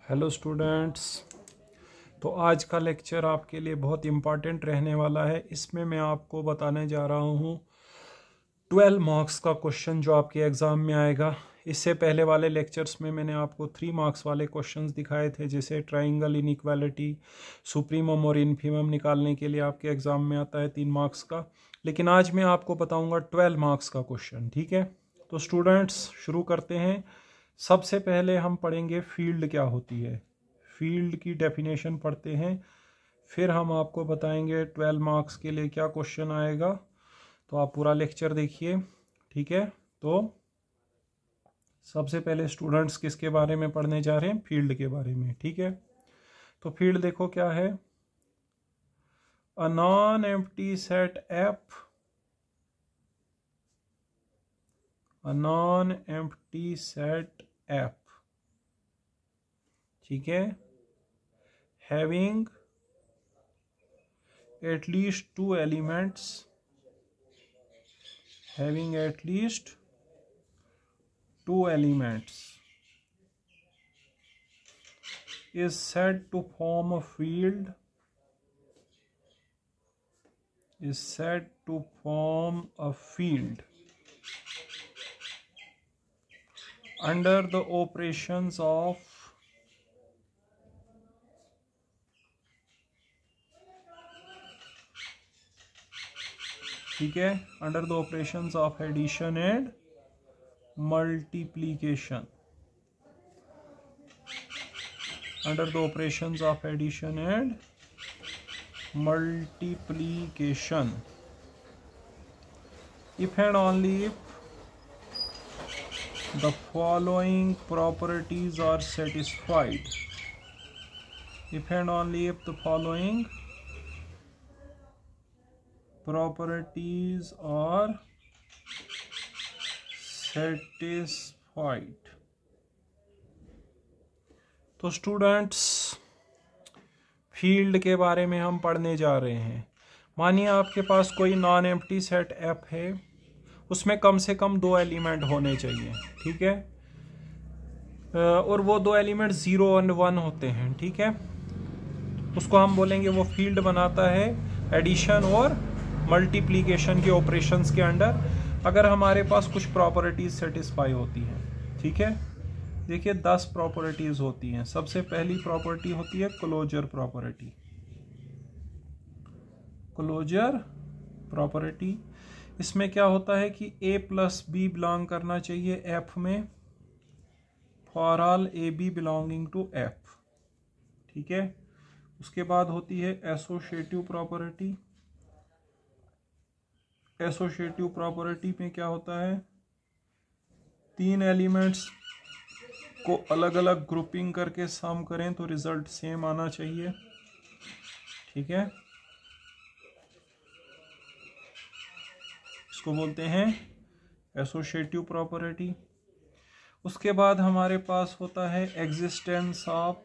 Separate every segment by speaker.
Speaker 1: Hello students. तो आज का लेक्चर आपके लिए बहुत इम्पॉर्टेंट रहने वाला है। इसमें मैं आपको बताने जा रहा हूँ 12 मार्क्स का क्वेश्चन जो आपके एग्ज़ाम में आएगा। इससे पहले वाले लेक्चर्स में मैंने आपको 3 मार्क्स वाले क्वेश्चंस दिखाए थे, जैसे ट्राइंगल इनइक्वालिटी, सुप्रीमम और इन्फीमम निकालने के लिए आपके एग्ज़ाम में आता है 3 मार्क्स का। लेकिन आज मैं आपको बताऊँगा 12 मार्क्स का क्वेश्चन, ठीक है। तो स्टूडेंट्स शुरू करते हैं। सबसे पहले हम पढ़ेंगे फील्ड क्या होती है, फील्ड की डेफिनेशन पढ़ते हैं, फिर हम आपको बताएंगे 12 मार्क्स के लिए क्या क्वेश्चन आएगा। तो आप पूरा लेक्चर देखिए, ठीक है। तो सबसे पहले स्टूडेंट्स किसके बारे में पढ़ने जा रहे हैं? फील्ड के बारे में, ठीक है। तो फील्ड देखो क्या है। A non empty set F, a non empty set F, ठीक है, having at least two elements, having at least two elements is said to form a field, is said to form a field under the operations of ठीक है, under the operations of addition and multiplication, under the operations of addition and multiplication if and only if the following properties are satisfied, if and only if the following properties are satisfied। तो students field के बारे में हम पढ़ने जा रहे हैं। मानिए आपके पास कोई नॉन एम्प्टी सेट एफ है, उसमें कम से कम 2 एलिमेंट होने चाहिए, ठीक है। और वो 2 एलिमेंट 0 और 1 होते हैं, ठीक है। उसको हम बोलेंगे वो फील्ड बनाता है एडिशन और मल्टीप्लिकेशन के ऑपरेशंस के अंडर, अगर हमारे पास कुछ प्रॉपर्टीज सेटिस्फाई होती हैं, ठीक है। देखिए 10 प्रॉपर्टीज होती हैं। सबसे पहली प्रॉपर्टी होती है क्लोजर प्रॉपर्टी। क्लोजर प्रॉपर्टी, इसमें क्या होता है कि a प्लस बी बिलोंग करना चाहिए f में, for all A B belonging to f, ठीक है। उसके बाद होती है एसोसिएटिव प्रॉपर्टी। एसोसिएटिव प्रॉपर्टी में क्या होता है, 3 एलिमेंट्स को अलग अलग ग्रुपिंग करके सम करें तो रिजल्ट सेम आना चाहिए, ठीक है। इसको बोलते हैं एसोसिएटिव प्रॉपर्टी। उसके बाद हमारे पास होता है existence of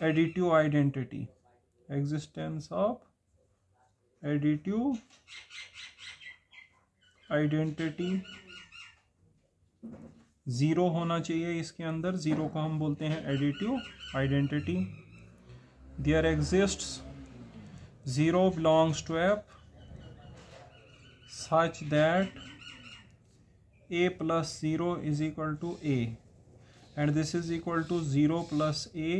Speaker 1: additive identity, existence of additive identity. 0 होना चाहिए इसके अंदर, 0 को हम बोलते हैं additive identity. There exists 0 belongs to F such that a plus 0 is equal to a and this is equal to 0 plus a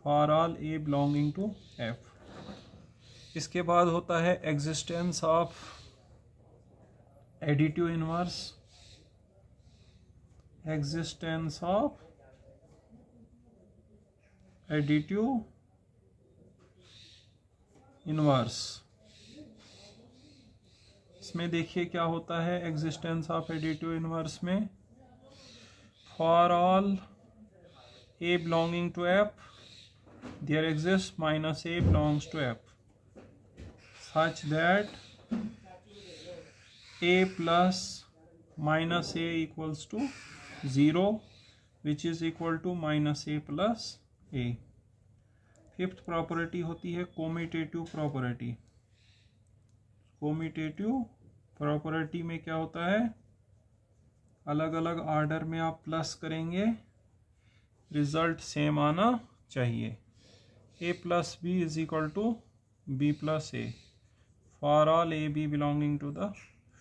Speaker 1: for all a belonging to f। इसके बाद होता है existence of additive inverse, existence of additive inverse. इसमें देखिए क्या होता है existence of additive inverse में, for all A belonging to F there exist minus A belongs to F such that a plus minus a equals to 0 which is equal to minus a plus a। 5th property होती है कोमिटेटिव property. कोमिटेटिव property में क्या होता है, अलग अलग order में आप प्लस करेंगे, रिजल्ट सेम आना चाहिए। A plus B is equal to B plus A for all A B belonging to the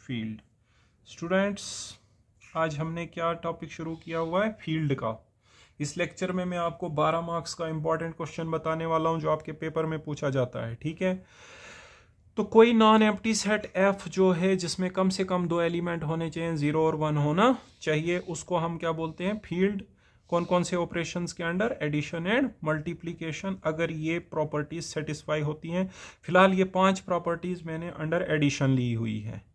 Speaker 1: field. Students, आज हमने क्या टॉपिक शुरू किया हुआ है? फील्ड का। इस लेक्चर में मैं आपको 12 मार्क्स का इंपॉर्टेंट क्वेश्चन बताने वाला हूं जो आपके पेपर में पूछा जाता है। ठीक है, तो कोई नॉन एम्प्टी सेट एफ जो है जिसमें कम से कम 2 एलिमेंट होने चाहिए, 0 और 1 होना चाहिए, उसको हम क्या बोलते हैं? फील्ड। कौन कौन से ऑपरेशंस के अंडर? एडिशन एंड मल्टीप्लिकेशन, अगर ये प्रॉपर्टीज सेटिस्फाई होती हैं। फिलहाल ये 5 प्रॉपर्टीज मैंने अंडर एडिशन ली हुई है।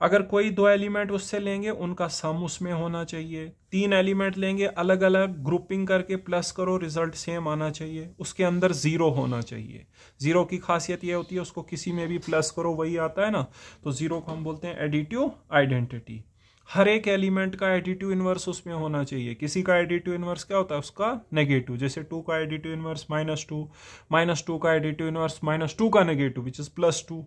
Speaker 1: अगर कोई 2 एलिमेंट उससे लेंगे उनका सम उसमें होना चाहिए। 3 एलिमेंट लेंगे, अलग अलग ग्रुपिंग करके प्लस करो, रिजल्ट सेम आना चाहिए। उसके अंदर 0 होना चाहिए। 0 की खासियत ये होती है उसको किसी में भी प्लस करो वही आता है ना, तो 0 को हम बोलते हैं एडिटिव आइडेंटिटी। हर एक एलिमेंट का एडिटिव इनवर्स उसमें होना चाहिए। किसी का एडिटिव इनवर्स क्या होता है? उसका नेगेटिव। जैसे 2 का एडिटिव इनवर्स -2, -2 का एडिटिव इनवर्स -2 का negative which is +2।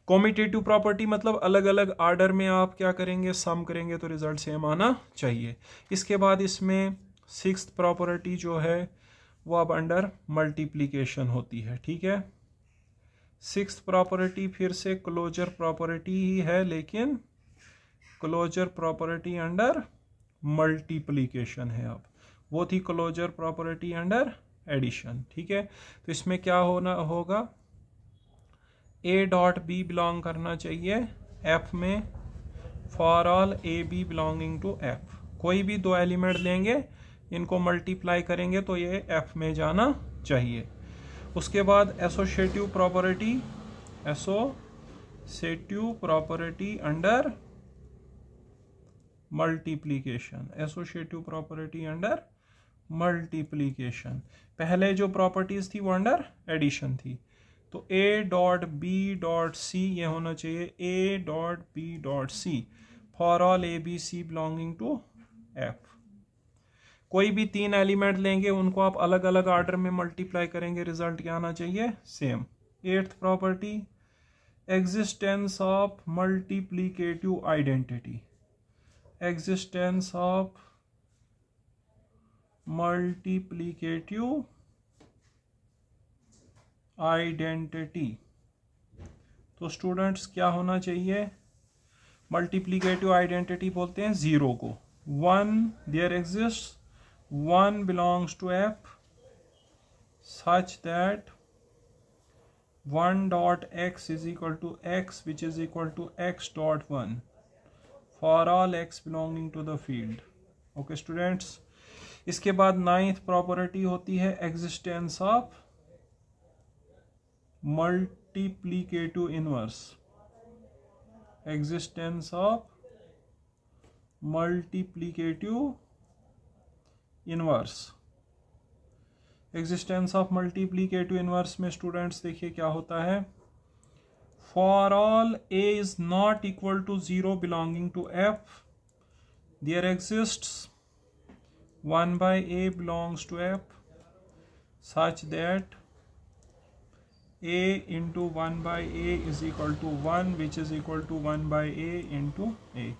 Speaker 1: Commutative property मतलब अलग अलग ऑर्डर में आप क्या करेंगे? सम करेंगे तो रिजल्ट सेम आना चाहिए। इसके बाद इसमें 6th प्रॉपर्टी जो है वो अब अंडर मल्टीप्लीकेशन होती है। ठीक है, 6th प्रॉपर्टी फिर से क्लोजर प्रॉपर्टी ही है, लेकिन क्लोजर प्रॉपर्टी अंडर मल्टीप्लीकेशन है। अब वो थी क्लोजर प्रॉपर्टी अंडर एडिशन। ठीक है, तो इसमें क्या होना होगा? ए डॉट बी बिलोंग करना चाहिए एफ में for all A B belonging to F. कोई भी 2 एलिमेंट लेंगे, इनको मल्टीप्लाई करेंगे तो ये एफ में जाना चाहिए। उसके बाद associative property under multiplication. Associative property under multiplication. पहले जो प्रॉपर्टीज थी वो अंडर एडिशन थी। तो A dot B dot C ये होना चाहिए A dot B dot C for all A B C belonging to F. कोई भी 3 एलिमेंट लेंगे, उनको आप अलग अलग ऑर्डर में मल्टीप्लाई करेंगे, रिजल्ट क्या आना चाहिए? Same. 8th property existence of multiplicative identity. Existence of multiplicative identity. तो स्टूडेंट्स क्या होना चाहिए? मल्टीप्लीकेटिव आइडेंटिटी बोलते हैं 0 को। 1 there exist 1 belongs to F such that 1 dot x is equal to x which is equal to x dot 1 for all x belonging to the field. Okay students, इसके बाद 9th property होती है existence of multiplicative inverse. Existence of multiplicative inverse. Existence of multiplicative inverse में students देखिए क्या होता है? For all a is not equal to 0 belonging to f there exists 1 by a belongs to f such that a into 1 by a is equal to 1 which is equal to 1 by a into a।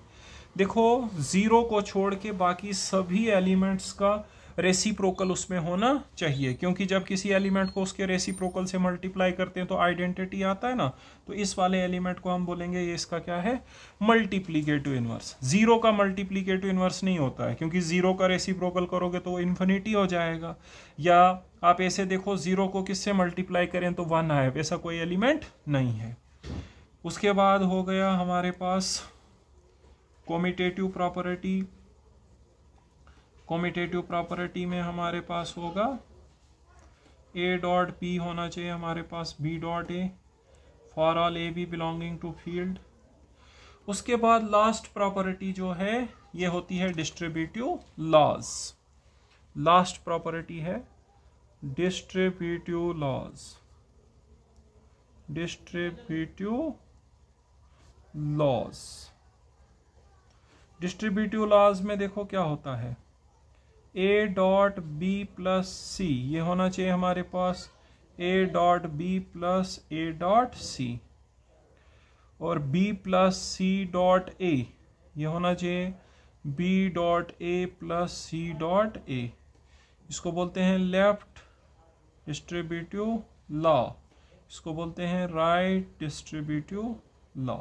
Speaker 1: देखो 0 को छोड़ के बाकी सभी elements का reciprocal उसमें होना चाहिए, क्योंकि जब किसी एलिमेंट को उसके रेसिप्रोकल से मल्टीप्लाई करते हैं तो आइडेंटिटी आता है ना। तो इस वाले एलिमेंट को हम बोलेंगे ये इसका क्या है? Multiplicative inverse. 0 का मल्टीप्लीकेटिव इनवर्स नहीं होता है, क्योंकि 0 का रेसिप्रोकल करोगे तो वो इन्फिनिटी हो जाएगा। या आप ऐसे देखो 0 को किससे मल्टीप्लाई करें तो 1 आए, वैसा कोई एलिमेंट नहीं है। उसके बाद हो गया हमारे पास कॉम्यूटेटिव प्रॉपर्टी। कॉम्यूटेटिव प्रॉपर्टी में हमारे पास होगा ए डॉट बी होना चाहिए हमारे पास B dot A for all A B belonging to field. उसके बाद लास्ट प्रॉपर्टी जो है ये होती है डिस्ट्रीब्यूटिव लॉज। लास्ट प्रॉपर्टी है distributive laws. Distributive laws. Distributive laws में देखो क्या होता है? A dot B plus C ये होना चाहिए हमारे पास A dot B plus A dot C, और B plus C dot A ये होना चाहिए B dot A plus C dot ए, इसको बोलते हैं लेफ्ट डिस्ट्रीब्यूटिव लॉ, इसको बोलते हैं राइट डिस्ट्रीब्यूटिव लॉ।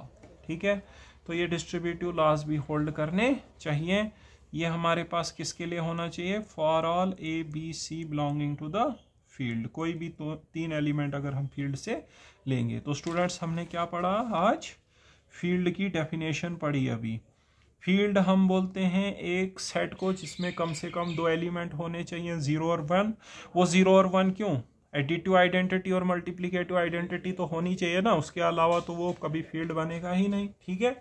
Speaker 1: ठीक है, तो ये डिस्ट्रीब्यूटिव लॉज भी होल्ड करने चाहिए। ये हमारे पास किसके लिए होना चाहिए? For all A B C belonging to the field. कोई भी तो 3 एलिमेंट अगर हम फील्ड से लेंगे। तो स्टूडेंट्स हमने क्या पढ़ा आज? फील्ड की डेफिनेशन पढ़ी अभी। फील्ड हम बोलते हैं एक सेट को जिसमें कम से कम 2 एलिमेंट होने चाहिए, 0 और 1। वो 0 और 1 क्यों? एडिटिव आइडेंटिटी और मल्टीप्लिकेटिव आइडेंटिटी तो होनी चाहिए ना, उसके अलावा तो वो कभी फील्ड बनेगा ही नहीं। ठीक है,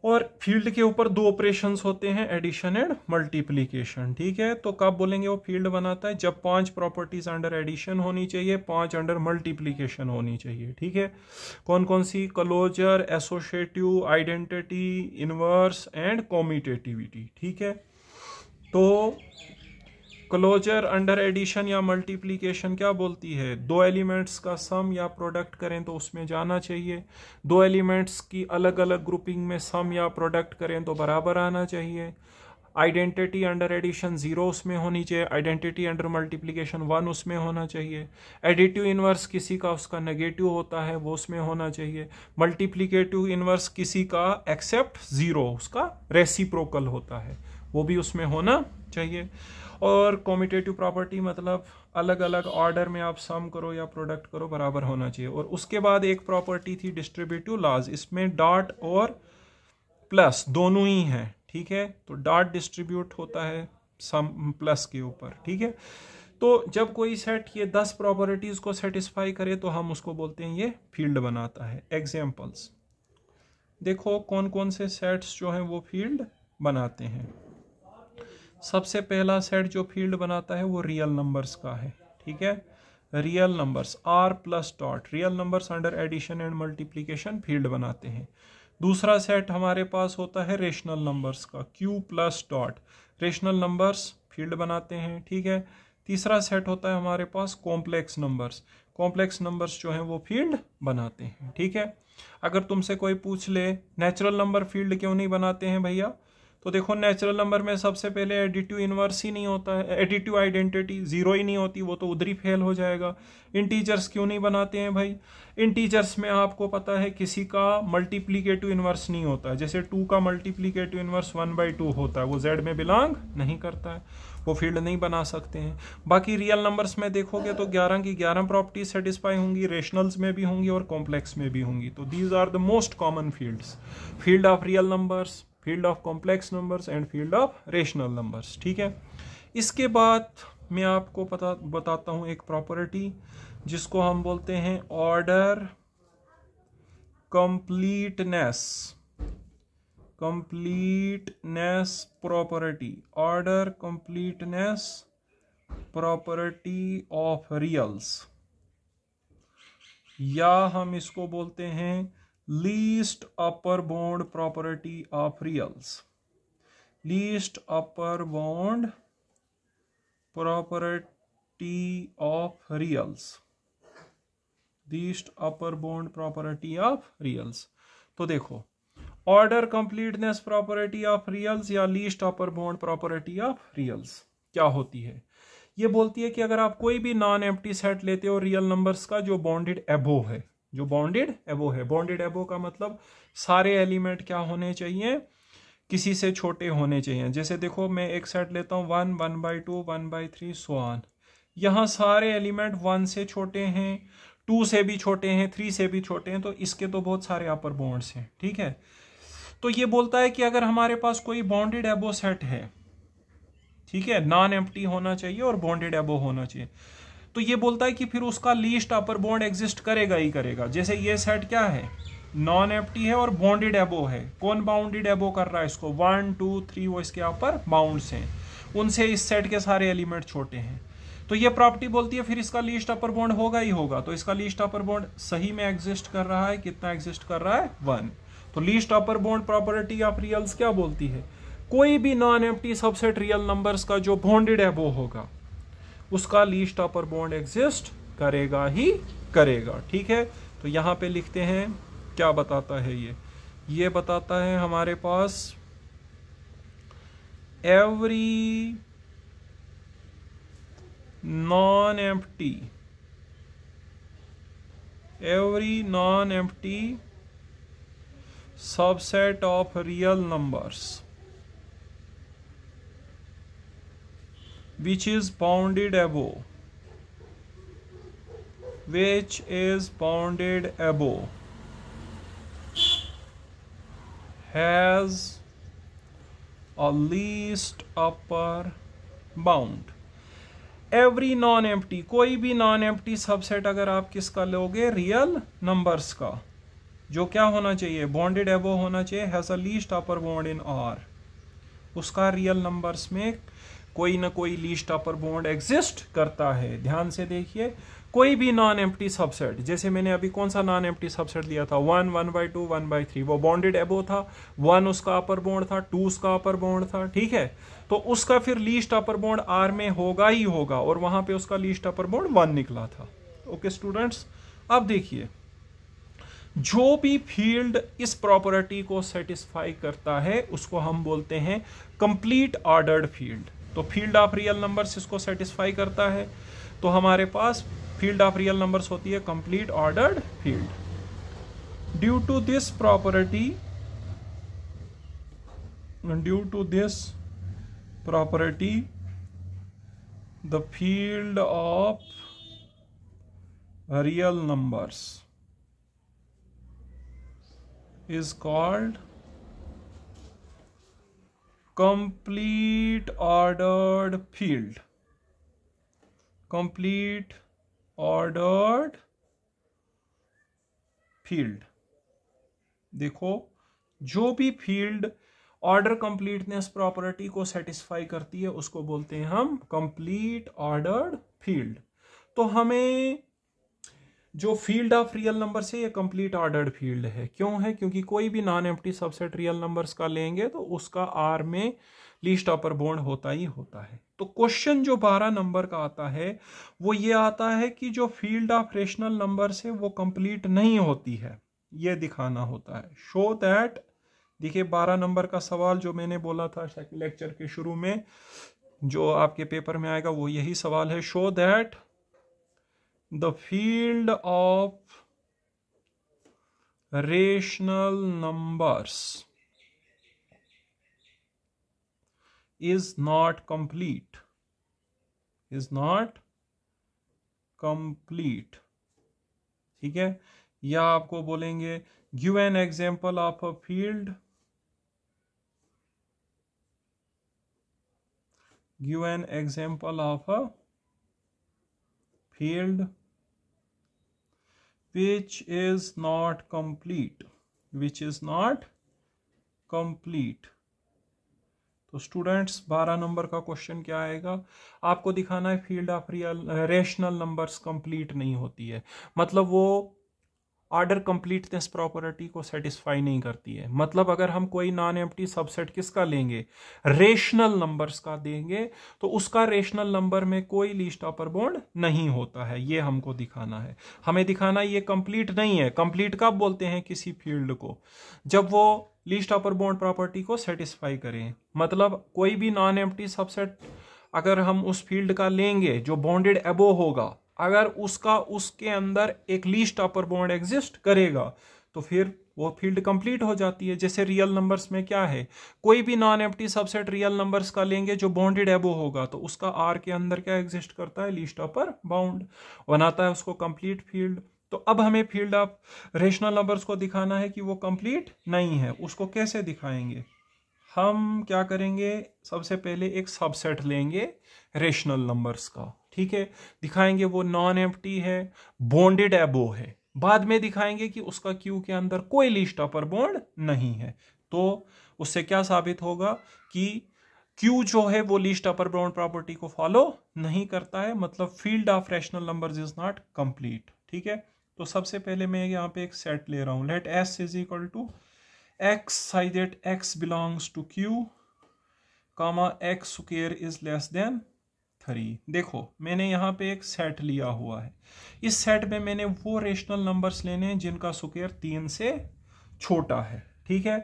Speaker 1: और फील्ड के ऊपर 2 ऑपरेशंस होते हैं, एडिशन एंड मल्टीप्लिकेशन। ठीक है, तो कब बोलेंगे वो फील्ड बनाता है? जब 5 प्रॉपर्टीज अंडर एडिशन होनी चाहिए, 5 अंडर मल्टीप्लिकेशन होनी चाहिए। ठीक है, कौन कौन सी? Closure, associative, identity, inverse and commutativity. ठीक है, तो क्लोजर अंडर एडिशन या मल्टीप्लिकेशन क्या बोलती है? 2 एलिमेंट्स का सम या प्रोडक्ट करें तो उसमें जाना चाहिए। 2 एलिमेंट्स की अलग अलग ग्रुपिंग में सम या प्रोडक्ट करें तो बराबर आना चाहिए। आइडेंटिटी अंडर एडिशन 0 उसमें होनी चाहिए, आइडेंटिटी अंडर मल्टीप्लिकेशन 1 उसमें होना चाहिए। एडिटिव इनवर्स किसी का उसका नेगेटिव होता है, वो उसमें होना चाहिए। मल्टीप्लिकेटिव इनवर्स किसी का एक्सेप्ट 0 उसका रेसिप्रोकल होता है, वो भी उसमें होना चाहिए। और कॉम्यूटेटिव प्रॉपर्टी मतलब अलग अलग ऑर्डर में आप सम करो या प्रोडक्ट करो बराबर होना चाहिए। और उसके बाद एक प्रॉपर्टी थी डिस्ट्रीब्यूटिव लॉज, इसमें डॉट और प्लस दोनों ही हैं। ठीक है, तो डॉट डिस्ट्रीब्यूट होता है सम प्लस के ऊपर। ठीक है, तो जब कोई सेट ये 10 प्रॉपर्टीज को सेटिस्फाई करे तो हम उसको बोलते हैं ये फील्ड बनाता है। एग्जाम्पल्स देखो कौन कौन से सेट्स जो हैं वो फील्ड बनाते हैं। सबसे पहला सेट जो फील्ड बनाता है वो रियल नंबर्स का है। ठीक है, real numbers are plus dot, real numbers under addition and multiplication field बनाते हैं। दूसरा सेट हमारे पास होता है रेशनल नंबर्स का, Q plus dot, rational numbers field बनाते हैं। ठीक है, तीसरा सेट होता है हमारे पास कॉम्प्लेक्स नंबर्स, कॉम्प्लेक्स नंबर्स जो हैं वो फील्ड बनाते हैं। ठीक है, अगर तुमसे कोई पूछ ले नेचुरल नंबर फील्ड क्यों नहीं बनाते हैं भैया, तो देखो नेचुरल नंबर में सबसे पहले एडिटिव इनवर्स ही नहीं होता है, एडिटिव आइडेंटिटी 0 ही नहीं होती, वो तो उधर ही फेल हो जाएगा। इंटीजर्स क्यों नहीं बनाते हैं भाई? इंटीजर्स में आपको पता है किसी का मल्टीप्लिकेटिव इनवर्स नहीं होता है, जैसे 2 का मल्टीप्लिकेटिव इनवर्स 1/2 होता है, वो जेड में बिलोंग नहीं करता है, वो फील्ड नहीं बना सकते हैं। बाकी रियल नंबर्स में देखोगे तो 11 की 11 प्रॉपर्टी सेटिस्फाई होंगी, रेशनल्स में भी होंगी और कॉम्प्लेक्स में भी होंगी। तो these are the most common fields, field of real numbers, field of complex numbers and field of rational numbers. ठीक है, इसके बाद मैं आपको बताता हूं एक प्रॉपर्टी जिसको हम बोलते हैं order completeness, completeness property, order completeness property of reals, या हम इसको बोलते हैं least upper bound property of reals, least upper bound property of reals, least upper bound property of reals. तो देखो order completeness property of reals या least upper bound property of reals क्या होती है? ये बोलती है कि अगर आप कोई भी नॉन एम्प्टी सेट लेते हो रियल नंबर्स का जो बाउंडेड एबो है, जो बाउंडेड एबो है, बाउंडेड एबो का मतलब सारे एलिमेंट क्या होने चाहिए? किसी से छोटे होने चाहिए। जैसे देखो मैं एक सेट लेता हूं 1, 1/2, 1/3 सो ऑन, यहाँ सारे एलिमेंट 1 से छोटे हैं, 2 से भी छोटे हैं, 3 से भी छोटे हैं, तो इसके तो बहुत सारे अपर बाउंड्स हैं। ठीक है, तो ये बोलता है कि अगर हमारे पास कोई बाउंडेड एबो सेट है, ठीक है, नॉन एम्प्टी होना चाहिए और बाउंडेड एबो होना चाहिए, तो ये बोलता है कि फिर उसका लीस्ट अपर बाउंड एग्जिस्ट करेगा ही करेगा। जैसे ये सेट क्या है? नॉन एम्प्टी है और बाउंडेड एबो है। कौन बाउंडेड एबो कर रहा है इसको? 1, 2, 3 वो इसके अपर बाउंड्स हैं, उनसे इस सेट के सारे एलिमेंट छोटे हैं। तो ये प्रॉपर्टी बोलती है फिर इसका लीस्ट अपर बाउंड होगा ही होगा। तो इसका लीस्ट अपर बाउंड सही में एग्जिस्ट कर रहा है, कितना एग्जिस्ट कर रहा है? 1। तो least upper bound property of reals क्या बोलती है? कोई भी non empty subset real numbers का जो बाउंडेड एबो होगा उसका लीस्ट अपर बाउंड एग्जिस्ट करेगा ही करेगा। ठीक है, तो यहां पे लिखते हैं क्या बताता है ये बताता है हमारे पास every non-empty subset of real numbers which is bounded above has a least upper bound। Every non empty, कोई भी नॉन एम्प्टी सबसेट अगर आप किसका लोगे, रियल नंबर्स का, जो क्या होना चाहिए, बॉन्डेड एबो होना चाहिए, has a least upper bond in are, उसका रियल नंबर्स में कोई ना कोई लीस्ट अपर बॉन्ड एग्जिस्ट करता है। ध्यान से देखिए, कोई भी नॉन एम्प्टी सबसेट, जैसे मैंने अभी कौन सा नॉन एम्प्टी सबसेट लिया था, 1, 1/2, 1/3, वो बॉन्डेड एबो था, 1 उसका अपर बॉन्ड था, 2 उसका अपर बॉन्ड था, ठीक है। तो उसका फिर लीस्ट अपर बॉन्ड आर में होगा ही होगा, और वहां पे उसका लीस्ट अपर बॉन्ड 1 निकला था। ओके स्टूडेंट्स, अब देखिए, जो भी फील्ड इस प्रॉपर्टी को सेटिस्फाई करता है उसको हम बोलते हैं कंप्लीट ऑर्डर्ड फील्ड। तो फील्ड ऑफ रियल नंबर्स इसको सेटिस्फाई करता है, तो हमारे पास फील्ड ऑफ रियल नंबर्स होती है complete ordered field. Due to this property the field of real numbers is called complete ordered field। complete ordered field, देखो, जो भी फील्ड ऑर्डर कंप्लीटनेस प्रॉपर्टी को सेटिस्फाई करती है उसको बोलते हैं हम कंप्लीट ऑर्डर्ड फील्ड। तो हमें जो फील्ड ऑफ रियल नंबर से ये कंप्लीट ऑर्डर्ड फील्ड है, क्यों है, क्योंकि कोई भी non empty subset real numbers का लेंगे तो उसका आर में लीस्ट अपर बॉन्ड होता ही होता है। तो क्वेश्चन जो 12 नंबर का आता है वो ये आता है कि जो फील्ड ऑफ रेशनल नंबर्स है वो कंप्लीट नहीं होती है, ये दिखाना होता है। शो दैट, देखिए 12 नंबर का सवाल जो मैंने बोला था लेक्चर के शुरू में, जो आपके पेपर में आएगा वो यही सवाल है। Show that the field of rational numbers is not complete, ठीक है। या आपको बोलेंगे give an example of a field, give an example of a field which is not complete, तो स्टूडेंट्स 12 नंबर का क्वेश्चन क्या आएगा, आपको दिखाना है field of real rational numbers complete नहीं होती है, मतलब वो ऑर्डर कंप्लीटनेस प्रॉपर्टी को सेटिस्फाई नहीं करती है। मतलब अगर हम कोई नॉन एम्प्टी सबसेट किसका लेंगे, रेशनल नंबर्स का देंगे, तो उसका रेशनल नंबर में कोई लीस्ट अपर बॉन्ड नहीं होता है, ये हमको दिखाना है। हमें दिखाना ये कंप्लीट नहीं है। कंप्लीट कब बोलते हैं किसी फील्ड को, जब वो लीस्ट अपर बॉन्ड प्रॉपर्टी को सेटिस्फाई करें। मतलब कोई भी नॉन एम्प्टी सबसेट अगर हम उस फील्ड का लेंगे जो बॉन्डेड अबो होगा, अगर उसके अंदर एक लीस्ट अपर बॉन्ड एग्जिस्ट करेगा तो फिर वो फील्ड कंप्लीट हो जाती है। जैसे रियल नंबर्स में क्या है, कोई भी non empty subset real numbers का लेंगे जो बॉन्डेड अबो होगा तो उसका आर के अंदर क्या एग्जिस्ट करता है, लीस्ट अपर बाउंड बनाता है उसको कंप्लीट फील्ड। तो अब हमें फील्ड ऑफ रेशनल नंबर्स को दिखाना है कि वो कंप्लीट नहीं है। उसको कैसे दिखाएंगे, हम क्या करेंगे, सबसे पहले एक सबसेट लेंगे रेशनल नंबर्स का, ठीक है, दिखाएंगे वो नॉन एम्प्टी है, बॉन्डेड एबो है, बाद में दिखाएंगे कि उसका क्यू के अंदर कोई लीस्ट अपर बॉन्ड नहीं है। तो उससे क्या साबित होगा कि क्यू जो है वो लीस्ट अपर बॉन्ड प्रॉपर्टी को फॉलो नहीं करता है, मतलब field of rational numbers is not complete, ठीक है। तो सबसे पहले मैं यहाँ पे एक सेट ले रहा हूं, let S is equal to X such that X belongs to Q comma X square is less than 3। देखो मैंने यहाँ पे एक सेट लिया हुआ है, इस सेट में मैंने वो रेशनल नंबर्स लेने हैं जिनका स्क्वायर 3 से छोटा है, ठीक है।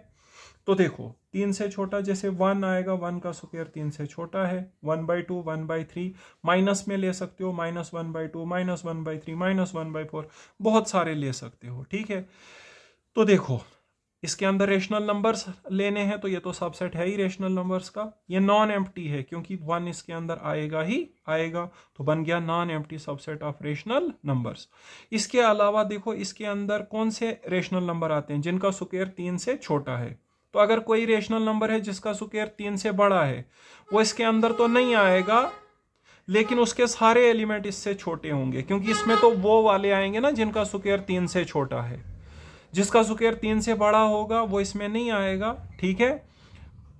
Speaker 1: तो देखो 3 से छोटा जैसे 1 आएगा, 1 का स्क्वायर 3 से छोटा है, 1/2, 1/3, माइनस में ले सकते हो, -1/2, -1/3, -1/4, बहुत सारे ले सकते हो, ठीक है। तो देखो इसके अंदर रेशनल नंबर्स लेने हैं, तो ये तो सबसेट है ही रेशनल नंबर्स का। ये नॉन एम्प्टी है क्योंकि 1 इसके अंदर आएगा ही आएगा, तो बन गया non empty subset of rational numbers. इसके अलावा देखो इसके अंदर कौन से रेशनल नंबर आते हैं जिनका स्क्वायर 3 से छोटा है। तो अगर कोई रेशनल नंबर है जिसका स्क्वायर 3 से बड़ा है, वो इसके अंदर तो नहीं आएगा, लेकिन उसके सारे एलिमेंट इससे छोटे होंगे, क्योंकि इसमें तो वो वाले आएंगे ना जिनका स्क्वायर 3 से छोटा है। जिसका स्क्वायर 3 से बड़ा होगा वो इसमें नहीं आएगा, ठीक है,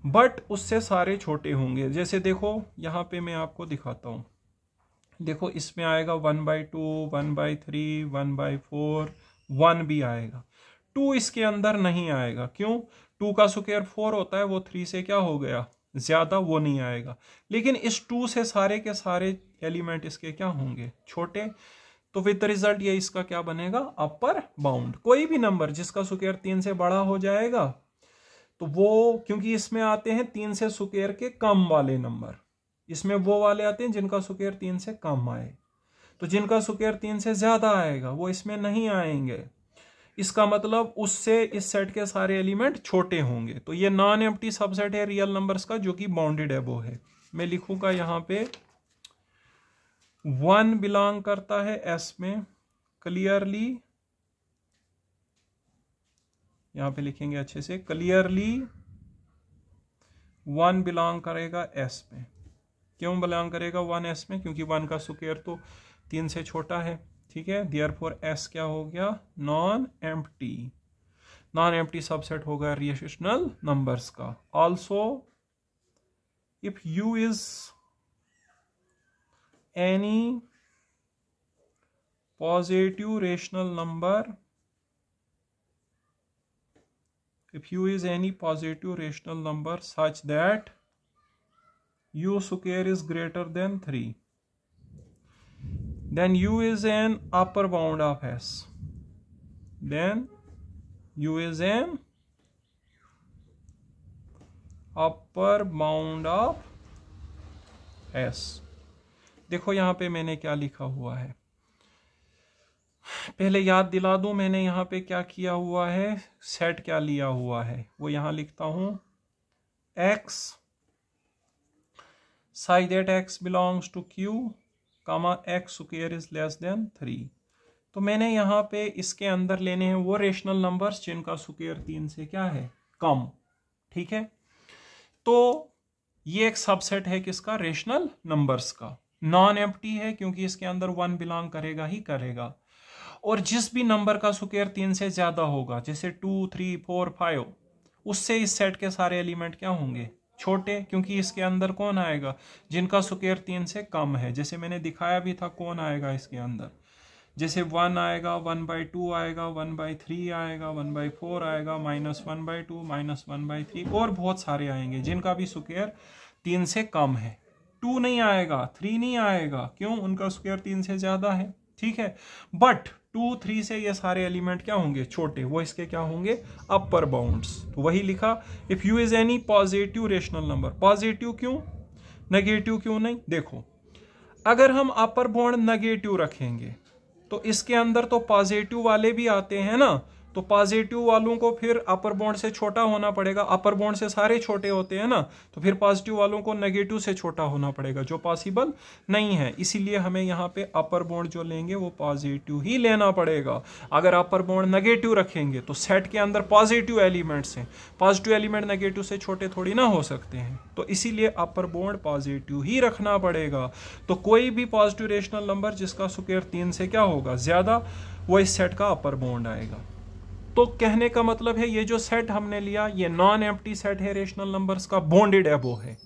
Speaker 1: बट उससे सारे छोटे होंगे। जैसे देखो यहां पे मैं आपको दिखाता हूं, देखो इसमें आएगा 1/2, 1/3, 1/4, 1 भी आएगा। 2 इसके अंदर नहीं आएगा, क्यों? 2 का स्क्वायर 4 होता है, वो 3 से क्या हो गया, ज्यादा, वो नहीं आएगा। लेकिन इस 2 से सारे के सारे एलिमेंट इसके क्या होंगे, छोटे। तो विद रिजल्ट ये इसका क्या बनेगा, अपर बाउंड। कोई भी नंबर जिसका स्क्वायर 3 से बड़ा हो जाएगा, तो वो, क्योंकि इसमें आते हैं 3 से स्क्वायर के कम वाले नंबर, इसमें वो वाले आते हैं जिनका स्क्वायर 3 से कम आए, तो जिनका स्क्वायर 3 से ज्यादा आएगा वो इसमें नहीं आएंगे। इसका मतलब उससे इस सेट के सारे एलिमेंट छोटे होंगे। तो ये नॉन एम्प्टी सबसेट है रियल नंबर्स का, जो कि बाउंडेड एबो है। मैं लिखूंगा यहां पे 1 बिलोंग करता है एस में, क्लियरली यहां पे लिखेंगे अच्छे से, क्लियरली 1 बिलोंग करेगा एस में। क्यों बिलोंग करेगा 1 एस में? क्योंकि 1 का स्क्वायर तो 3 से छोटा है, ठीक है। देयरफॉर एस क्या हो गया, non empty. Non empty subset होगा रेशनल नंबर्स का। Also if you is any positive rational number, if u is any positive rational number such that u square is greater than 3, then u is an upper bound of s, then u is an upper bound of s। देखो यहां पे मैंने क्या लिखा हुआ है, पहले याद दिला दूं मैंने यहां पे क्या किया हुआ है, सेट क्या लिया हुआ है, वो यहां लिखता हूं x such that x belongs to q, x square is less than 3। तो मैंने यहां पे इसके अंदर लेने हैं वो रेशनल नंबर्स जिनका स्क्वायर 3 से क्या है, कम, ठीक है। तो ये एक सबसेट है किसका, रेशनल नंबर्स का। नॉन एम्प्टी है क्योंकि इसके अंदर 1 बिलोंग करेगा ही करेगा। और जिस भी नंबर का स्क्वायर 3 से ज्यादा होगा, जैसे 2, 3, 4, 5, उससे इस सेट के सारे एलिमेंट क्या होंगे, छोटे, क्योंकि इसके अंदर कौन आएगा, जिनका स्क्वायर 3 से कम है। जैसे मैंने दिखाया भी था कौन आएगा इसके अंदर, जैसे 1 आएगा, 1/2 आएगा, 1/3 आएगा, 1/4 आएगा, -1/2, -1/3, और बहुत सारे आएंगे जिनका भी स्क्वायर 3 से कम है। 2 नहीं आएगा, 3 नहीं आएगा, क्यों, उनका स्क्वायर 3 से ज्यादा है, ठीक है। बट 2, 3 से ये सारे एलिमेंट क्या होंगे, छोटे, वो इसके क्या होंगे, अपर बाउंड्स। तो वही लिखा, if you is any positive rational number. Positive क्यों, नेगेटिव क्यों नहीं? देखो अगर हम अपर बाउंड नेगेटिव रखेंगे तो इसके अंदर तो पॉजिटिव वाले भी आते हैं ना, तो पॉजिटिव वालों को फिर अपर बाउंड से छोटा होना पड़ेगा। अपर बाउंड से सारे छोटे होते हैं ना, तो फिर पॉजिटिव वालों को नेगेटिव से छोटा होना पड़ेगा, जो पॉसिबल नहीं है। इसीलिए हमें यहाँ पे अपर बाउंड जो लेंगे वो पॉजिटिव ही लेना पड़ेगा। अगर अपर बाउंड नेगेटिव रखेंगे तो सेट के अंदर पॉजिटिव एलिमेंट्स हैं, पॉजिटिव एलिमेंट नेगेटिव से छोटे थोड़ी ना हो सकते हैं, तो इसीलिए अपर बाउंड पॉजिटिव ही रखना पड़ेगा। तो कोई भी पॉजिटिव रेशनल नंबर जिसका स्क्वायर 3 से क्या होगा, ज्यादा, वो इस सेट का अपर बाउंड आएगा। तो कहने का मतलब है ये जो सेट हमने लिया ये नॉन एम्प्टी सेट है रेशनल नंबर्स का, बॉन्डेड एबो है।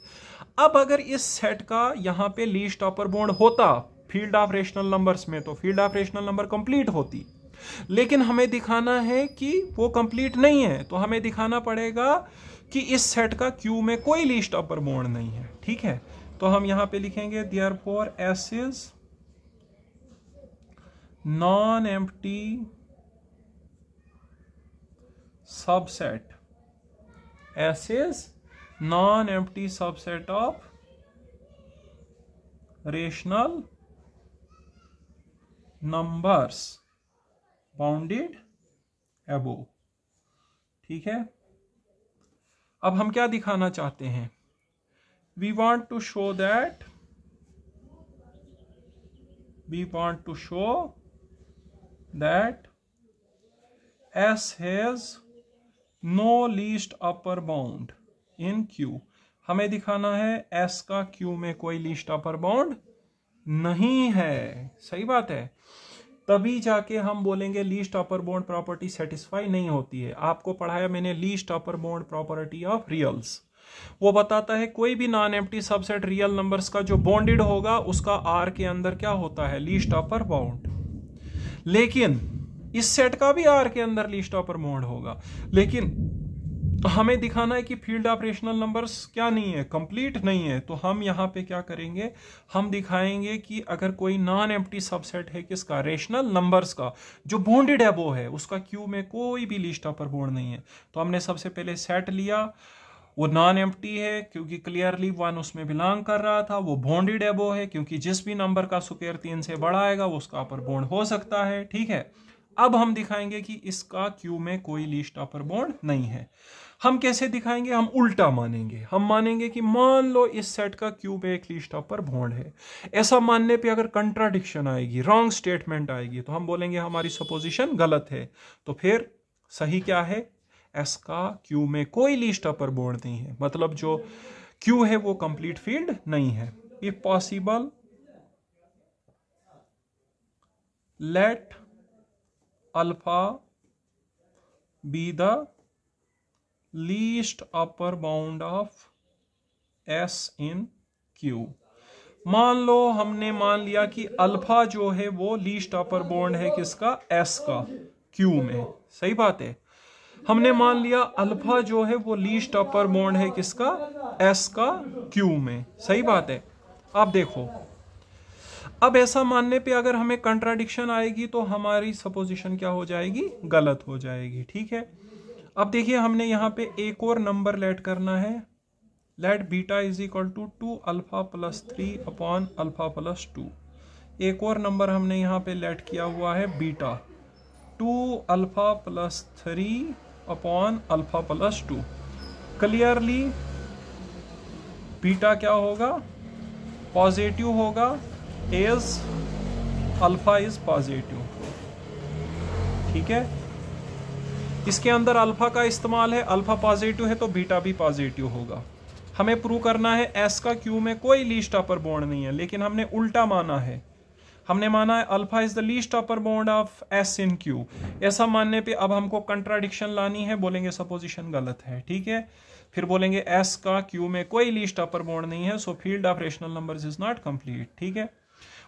Speaker 1: अब अगर इस सेट का यहां पे लीस्ट अपर बाउंड होता फील्ड ऑफ रेशनल नंबर्स में, तो field of rational number complete होती, लेकिन हमें दिखाना है कि वो कंप्लीट नहीं है, तो हमें दिखाना पड़ेगा कि इस सेट का क्यू में कोई लीस्ट अपर बाउंड नहीं है, ठीक है। तो हम यहां पे लिखेंगे therefore S is non empty subset S is non-empty subset of rational numbers bounded above। ठीक है, अब हम क्या दिखाना चाहते हैं? We want to show that S has no least upper bound in Q। हमें दिखाना है S का Q में कोई least upper bound नहीं है। सही बात है, तभी जाके हम बोलेंगे least upper bound property satisfy नहीं होती है। आपको पढ़ाया मैंने least upper bound property of reals. वो बताता है कोई भी non empty subset real numbers का जो बॉन्डेड होगा उसका आर के अंदर क्या होता है? Least upper bound. लेकिन इस सेट का भी आर के अंदर लीस्ट अपर बाउंड होगा, लेकिन हमें दिखाना है कि फील्ड ऑफ रेशनल नंबर्स क्या नहीं है, कंप्लीट नहीं है। तो हम यहां पे क्या करेंगे? हम दिखाएंगे कि अगर कोई नॉन एम्प्टी सबसेट है किसका? रेशनल नंबर्स का, जो बॉन्डेड है वो है, उसका क्यू में कोई भी लीस्ट अपर बाउंड नहीं है। तो हमने सबसे पहले सेट लिया, वो नॉन एम्प्टी है क्योंकि क्लियरली 1 उसमें बिलोंग कर रहा था। वो बॉन्डेड एबो है क्योंकि जिस भी नंबर का स्क्वायर 3 से बड़ा आएगा वो उसका अपर बाउंड हो सकता है। ठीक है, अब हम दिखाएंगे कि इसका क्यू में कोई लीस्ट अपर बाउंड नहीं है। हम कैसे दिखाएंगे? हम उल्टा मानेंगे। हम मानेंगे कि मान लो इस सेट का क्यू में एक लीस्ट अपर बाउंड है। ऐसा मानने पे अगर कंट्राडिक्शन आएगी, रॉन्ग स्टेटमेंट आएगी, तो हम बोलेंगे हमारी सपोजिशन गलत है। तो फिर सही क्या है? एस का क्यू में कोई लीस्ट अपर बाउंड नहीं है, मतलब जो क्यू है वो कंप्लीट फील्ड नहीं है। If possible let alpha be the least upper bound of S in Q. मान लो हमने मान लिया कि अल्फा जो है वो लीस्ट अपर बाउंड है किसका? एस का क्यू में। सही बात है, हमने मान लिया अल्फा जो है वो लीस्ट अपर बाउंड है किसका? एस का क्यू में। सही बात है। अब देखो, अब ऐसा मानने पे अगर हमें कंट्राडिक्शन आएगी तो हमारी सपोजिशन क्या हो जाएगी? गलत हो जाएगी। ठीक है, अब देखिए हमने यहाँ पे एक और नंबर लेट करना है। Let beta is equal to 2 alpha plus 3 upon alpha plus 2। एक और नंबर हमने यहाँ पे लेट किया हुआ है beta 2 alpha plus 3 upon alpha plus 2। Clearly beta क्या होगा? पॉजिटिव होगा एज अल्फा इज पॉजिटिव। ठीक है, इसके अंदर अल्फा का इस्तेमाल है, अल्फा पॉजिटिव है तो बीटा भी पॉजिटिव होगा। हमें प्रूव करना है एस का क्यू में कोई लीस्ट अपर बाउंड नहीं है, लेकिन हमने उल्टा माना है। हमने माना है alpha is the least upper bound of S in Q. ऐसा मानने पे अब हमको कंट्राडिक्शन लानी है, बोलेंगे सपोजिशन गलत है। ठीक है, फिर बोलेंगे एस का क्यू में कोई लीस्ट अपर बाउंड नहीं है, सो field of rational numbers is not complete. ठीक है,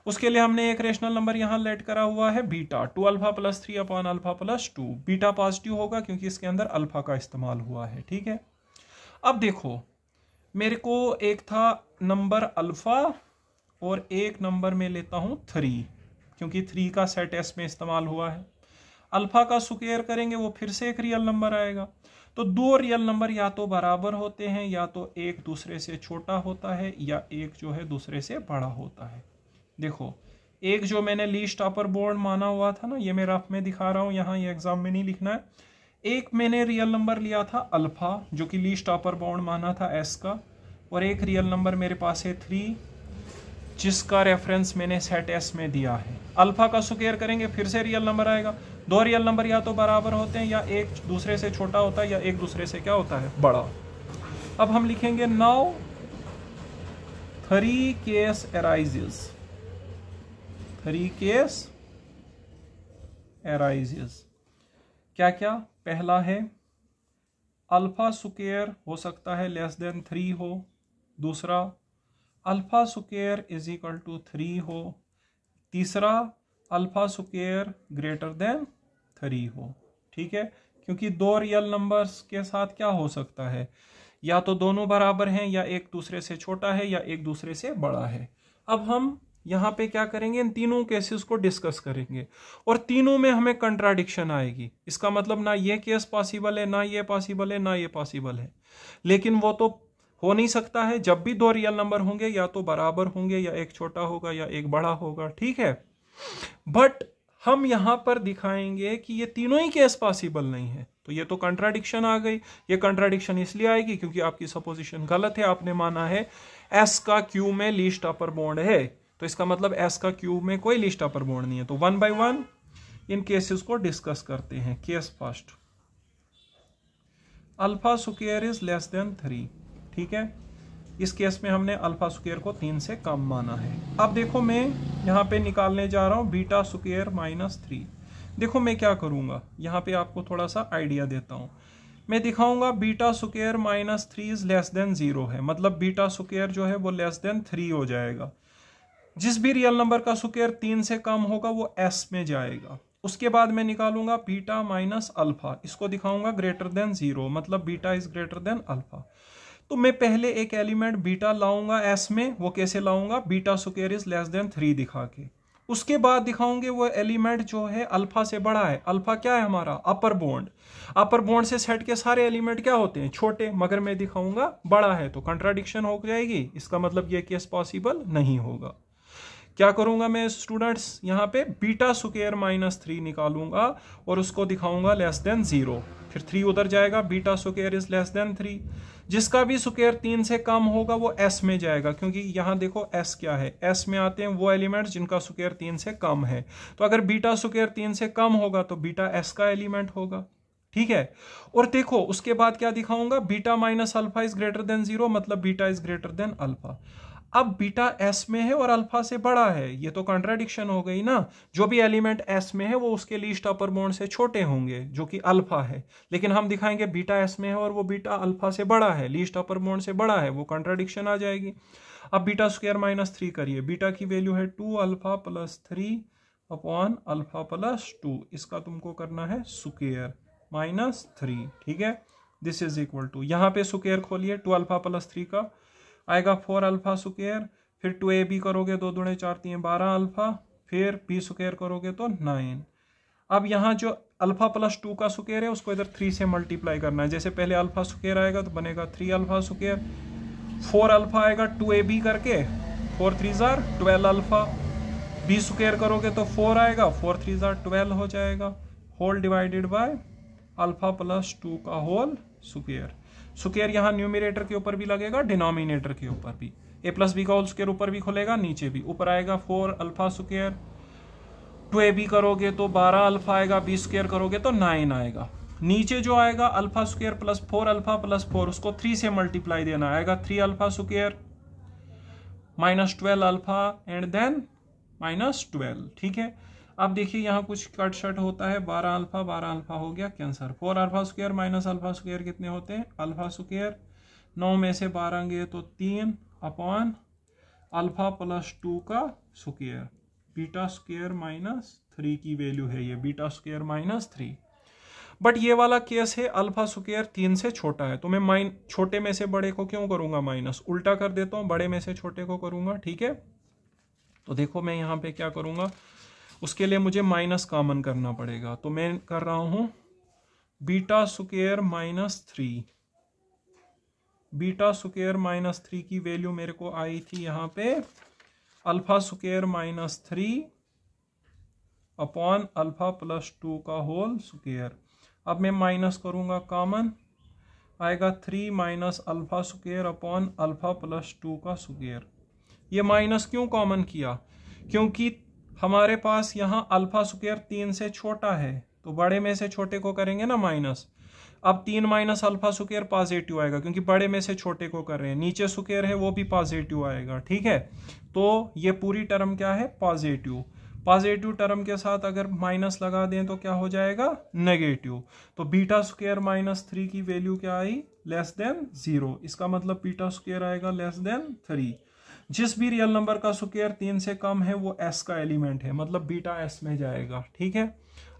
Speaker 1: उसके लिए हमने एक रेशनल नंबर यहां लेट करा हुआ है beta 2 alpha plus 3 upon alpha plus 2। Beta positive होगा क्योंकि इसके अंदर अल्फा का इस्तेमाल हुआ है। ठीक है, अब देखो मेरे को एक था नंबर अल्फा और एक नंबर में लेता हूं 3, क्योंकि 3 का सेट एस में इस्तेमाल हुआ है। अल्फा का स्क्वायर करेंगे वो फिर से एक रियल नंबर आएगा। तो दो रियल नंबर या तो बराबर होते हैं, या तो एक दूसरे से छोटा होता है, या एक जो है दूसरे से बड़ा होता है। देखो, एक जो मैंने लीस्ट अपर बाउंड माना हुआ था ना, ये मैं रफ में दिखा रहा हूं, यहाँ ये एग्जाम में नहीं लिखना है। एक मैंने रियल नंबर लिया था अल्फा, जो कि लीस्ट अपर बाउंड माना था एस का, और एक रियल नंबर मेरे पास है 3, जिसका रेफरेंस मैंने सेट एस में दिया है। अल्फा का स्क्वायर करेंगे फिर से रियल नंबर आएगा। दो रियल नंबर या तो बराबर होते हैं, या एक दूसरे से छोटा होता है, या एक दूसरे से क्या होता है? बड़ा। अब हम लिखेंगे now 3 case arises. 3 case arises क्या क्या? पहला है अल्फा स्क्वायर हो सकता है लेस देन 3 हो। दूसरा alpha square is equal to 3 हो। तीसरा अल्फा स्क्वायर ग्रेटर देन 3 हो। ठीक है, क्योंकि दो रियल नंबर्स के साथ क्या हो सकता है? या तो दोनों बराबर हैं, या एक दूसरे से छोटा है, या एक दूसरे से बड़ा है। अब हम यहाँ पे क्या करेंगे, इन तीनों केसेस को डिस्कस करेंगे और तीनों में हमें कंट्राडिक्शन आएगी। इसका मतलब ना ये केस पॉसिबल है, ना ये पॉसिबल है, ना ये पॉसिबल है। लेकिन वो तो हो नहीं सकता है, जब भी दो रियल नंबर होंगे या तो बराबर होंगे या एक छोटा होगा या एक बड़ा होगा, ठीक है। बट हम यहां पर दिखाएंगे कि ये तीनों ही केस पॉसिबल नहीं है, तो ये तो कंट्राडिक्शन आ गई। ये कंट्राडिक्शन इसलिए आएगी क्योंकि आपकी सपोजिशन गलत है। आपने माना है एस का क्यू में लीस्ट अपर बाउंड है, तो इसका मतलब एस का क्यू में कोई लीस्ट अपर बाउंड नहीं है। तो 1 बाय 1 इन केसेस को डिस्कस करते हैं। Case first, alpha square is less than 3, ठीक है। इस केस में हमने अल्फा स्क्वायर को 3 से कम माना है। अब देखो मैं यहाँ पे निकालने जा रहा हूँ बीटा स्क्वायर -3। देखो मैं क्या करूँगा, यहाँ पे आपको थोड़ा सा आइडिया देता हूँ। मैं दिखाऊंगा beta square -3 is less then 0 है, मतलब बीटा स्क्वायर जो है वो लेस देन 3 हो जाएगा। जिस भी रियल नंबर का स्क्वायर 3 से कम होगा वो एस में जाएगा। उसके बाद मैं निकालूंगा बीटा माइनस अल्फा, इसको दिखाऊंगा ग्रेटर देन 0, मतलब beta is greater than alpha. तो मैं पहले एक एलिमेंट बीटा लाऊंगा एस में, वो कैसे लाऊंगा, beta square is less than 3 दिखा के। उसके बाद दिखाऊंगे वो एलिमेंट जो है अल्फा से बड़ा है। अल्फा क्या है हमारा, अपर बॉन्ड। अपर बॉन्ड से सेट के सारे एलिमेंट क्या होते हैं, छोटे, मगर मैं दिखाऊंगा बड़ा है, तो कंट्राडिक्शन हो जाएगी। इसका मतलब ये केस पॉसिबल नहीं होगा। क्या करूंगा मैं स्टूडेंट्स, यहाँ पे बीटा स्क्वायर -3 निकालूंगा और उसको दिखाऊंगा लेस देन 0, फिर 3 उधर जाएगा, beta square is less than 3। जिसका भी स्क्वायर 3 से कम होगा वो एस में जाएगा, क्योंकि यहाँ देखो एस क्या है, एस में आते हैं वो एलिमेंट्स जिनका स्क्वायर 3 से कम है। तो अगर बीटा स्क्वायर 3 से कम होगा तो बीटा एस का एलिमेंट होगा, ठीक है। और देखो उसके बाद क्या दिखाऊंगा, beta minus alpha is greater than 0, मतलब beta is greater than alpha. अब बीटा एस में है और अल्फा से बड़ा है, ये तो कंट्राडिक्शन हो गई ना। जो भी एलिमेंट एस में है वो उसके लीस्ट अपर बाउंड से छोटे होंगे, जो कि अल्फा है। लेकिन हम दिखाएंगे बीटा एस में है और वो बीटा अल्फा से बड़ा है, लीस्ट अपर बाउंड से बड़ा है, वो कंट्राडिक्शन आ जाएगी। अब बीटा स्क्वायर -3 करिए, बीटा की वैल्यू है 2 alpha plus 3 upon alpha plus 2। इसका तुमको करना है स्क्वायर -3, ठीक है। दिस इज इक्वल टू, यहाँ पे स्क्वायर खोलिए, 2 अल्फा प्लस 3 का आएगा 4 अल्फा स्क्वायर, फिर 2ab करोगे 2 दूणे 4 3 12 अल्फा, फिर b स्क्वायर करोगे तो 9। अब यहाँ जो अल्फा प्लस 2 का स्क्वायर है उसको इधर 3 से मल्टीप्लाई करना है। जैसे पहले अल्फा स्क्वायर आएगा तो बनेगा 3 अल्फा स्क्वायर, 4 अल्फा आएगा 2ab करके, 4 3 12 अल्फा, b स्क्वायर करोगे तो 4 आएगा, 4 3 12 हो जाएगा, whole divided by alpha plus 2 का होल स्क्वायर। स्क्वायर यहाँ न्यूमरेटर के ऊपर भी लगेगा, डिनोमिनेटर के ऊपर भी, a प्लस बी का होल स्क्वायर ऊपर भी खुलेगा नीचे भी। ऊपर आएगा 4 अल्फा स्क्वायर, 2ab करोगे तो 12 अल्फा आएगा, b स्क्वायर करोगे तो 9 आएगा। नीचे जो आएगा alpha square plus 4 alpha plus 4, उसको 3 से मल्टीप्लाई देना आएगा, 3 alpha square -12 alpha and then -12, ठीक है। अब देखिए यहाँ कुछ कट शट होता है, 12 अल्फा हो गया cancer. 4 alpha square minus alpha square कितने होते हैं, अल्फा स्क्वायर, 9 में से 12 गए तो 3 अपॉन अल्फा प्लस 2 का स्क्वायर, बीटा स्क्वायर -3 की वैल्यू है ये, बीटा स्क्वायर -3। बट ये वाला केस है अल्फा स्क्वायर 3 से छोटा है, तो मैं छोटे में से बड़े को क्यों करूंगा माइनस, उल्टा कर देता हूँ, बड़े में से छोटे को करूंगा, ठीक है। तो देखो मैं यहाँ पे क्या करूंगा, उसके लिए मुझे माइनस कॉमन करना पड़ेगा, तो मैं कर रहा हूं बीटा स्क्वायर -3। बीटा स्क्वायर -3 की वैल्यू मेरे को आई थी यहाँ पे alpha square -3 upon alpha plus 2 का होल स्क्वायर। अब मैं माइनस करूंगा कॉमन, आएगा 3 minus alpha square upon alpha plus 2 का स्क्वायर। ये माइनस क्यों कॉमन किया, क्योंकि हमारे पास यहाँ अल्फा स्क्वायर 3 से छोटा है, तो बड़े में से छोटे को करेंगे ना माइनस। अब 3 माइनस अल्फा स्क्वायर पॉजिटिव आएगा, क्योंकि बड़े में से छोटे को कर रहे हैं, नीचे स्क्वायर है वो भी पॉजिटिव आएगा, ठीक है। तो ये पूरी टर्म क्या है, पॉजिटिव। पॉजिटिव टर्म के साथ अगर माइनस लगा दें तो क्या हो जाएगा, नेगेटिव। तो बीटा स्क्वायर -3 की वैल्यू क्या आई, लेस देन 0। इसका मतलब बीटा स्क्वायर आएगा लेस देन 3। जिस भी रियल नंबर का स्क्वायर 3 से कम है वो एस का एलिमेंट है, मतलब बीटा एस में जाएगा, ठीक है।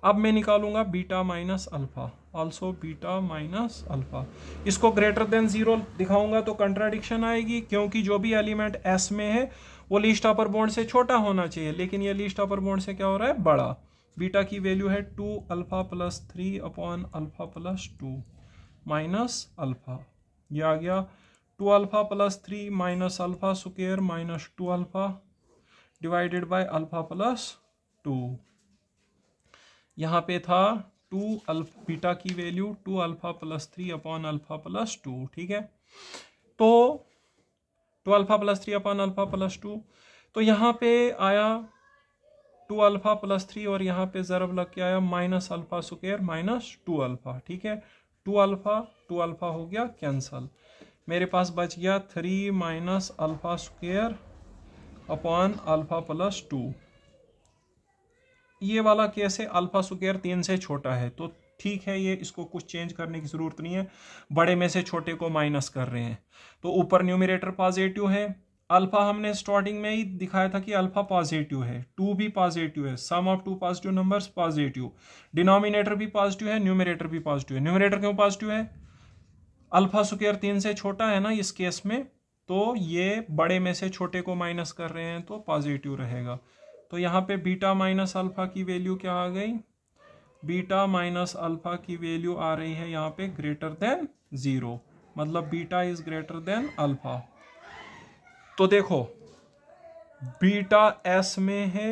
Speaker 1: अब मैं निकालूंगा beta minus alpha, also beta minus alpha. इसको ग्रेटर देन 0 दिखाऊंगा तो कंट्राडिक्शन आएगी, क्योंकि जो भी एलिमेंट एस में है वो लीस्ट अपर बाउंड से छोटा होना चाहिए, लेकिन ये लीस्ट अपर बाउंड से क्या हो रहा है, बड़ा। बीटा की वैल्यू है 2 alpha plus 3 upon alpha plus 2 minus alpha. ये आ गया 2 alpha plus 3 minus alpha square minus 2 alpha divided by alpha plus 2। यहाँ पे था 2 अल्फा, बीटा की value 2 alpha plus 3 upon alpha plus 2, ठीक है। तो 2 alpha plus 3 upon alpha plus 2, तो यहाँ पे आया 2 अल्फा प्लस 3 और यहाँ पे ज़रब लग के आया minus alpha square minus 2 alpha, ठीक है। 2 अल्फा हो गया कैंसल, मेरे पास बच गया 3 minus alpha square upon alpha plus 2। ये वाला केस है अल्फा स्क्वायर 3 से छोटा है, तो ठीक है, ये इसको कुछ चेंज करने की जरूरत नहीं है, बड़े में से छोटे को माइनस कर रहे हैं। तो ऊपर न्यूमरेटर पॉजिटिव है, अल्फा हमने स्टार्टिंग में ही दिखाया था कि अल्फा पॉजिटिव है, 2 भी पॉजिटिव है, sum of 2 positive numbers positive, denominator भी पॉजिटिव है, न्यूमरेटर भी पॉजिटिव है। न्यूमरेटर क्यों पॉजिटिव है, अल्फा स्क्वायर 3 से छोटा है ना इस केस में, तो ये बड़े में से छोटे को माइनस कर रहे हैं तो पॉजिटिव रहेगा। तो यहाँ पे बीटा माइनस अल्फा की वैल्यू क्या आ गई, बीटा माइनस अल्फा की वैल्यू आ रही है यहाँ पे ग्रेटर देन 0, मतलब beta is greater than alpha. तो देखो बीटा एस में है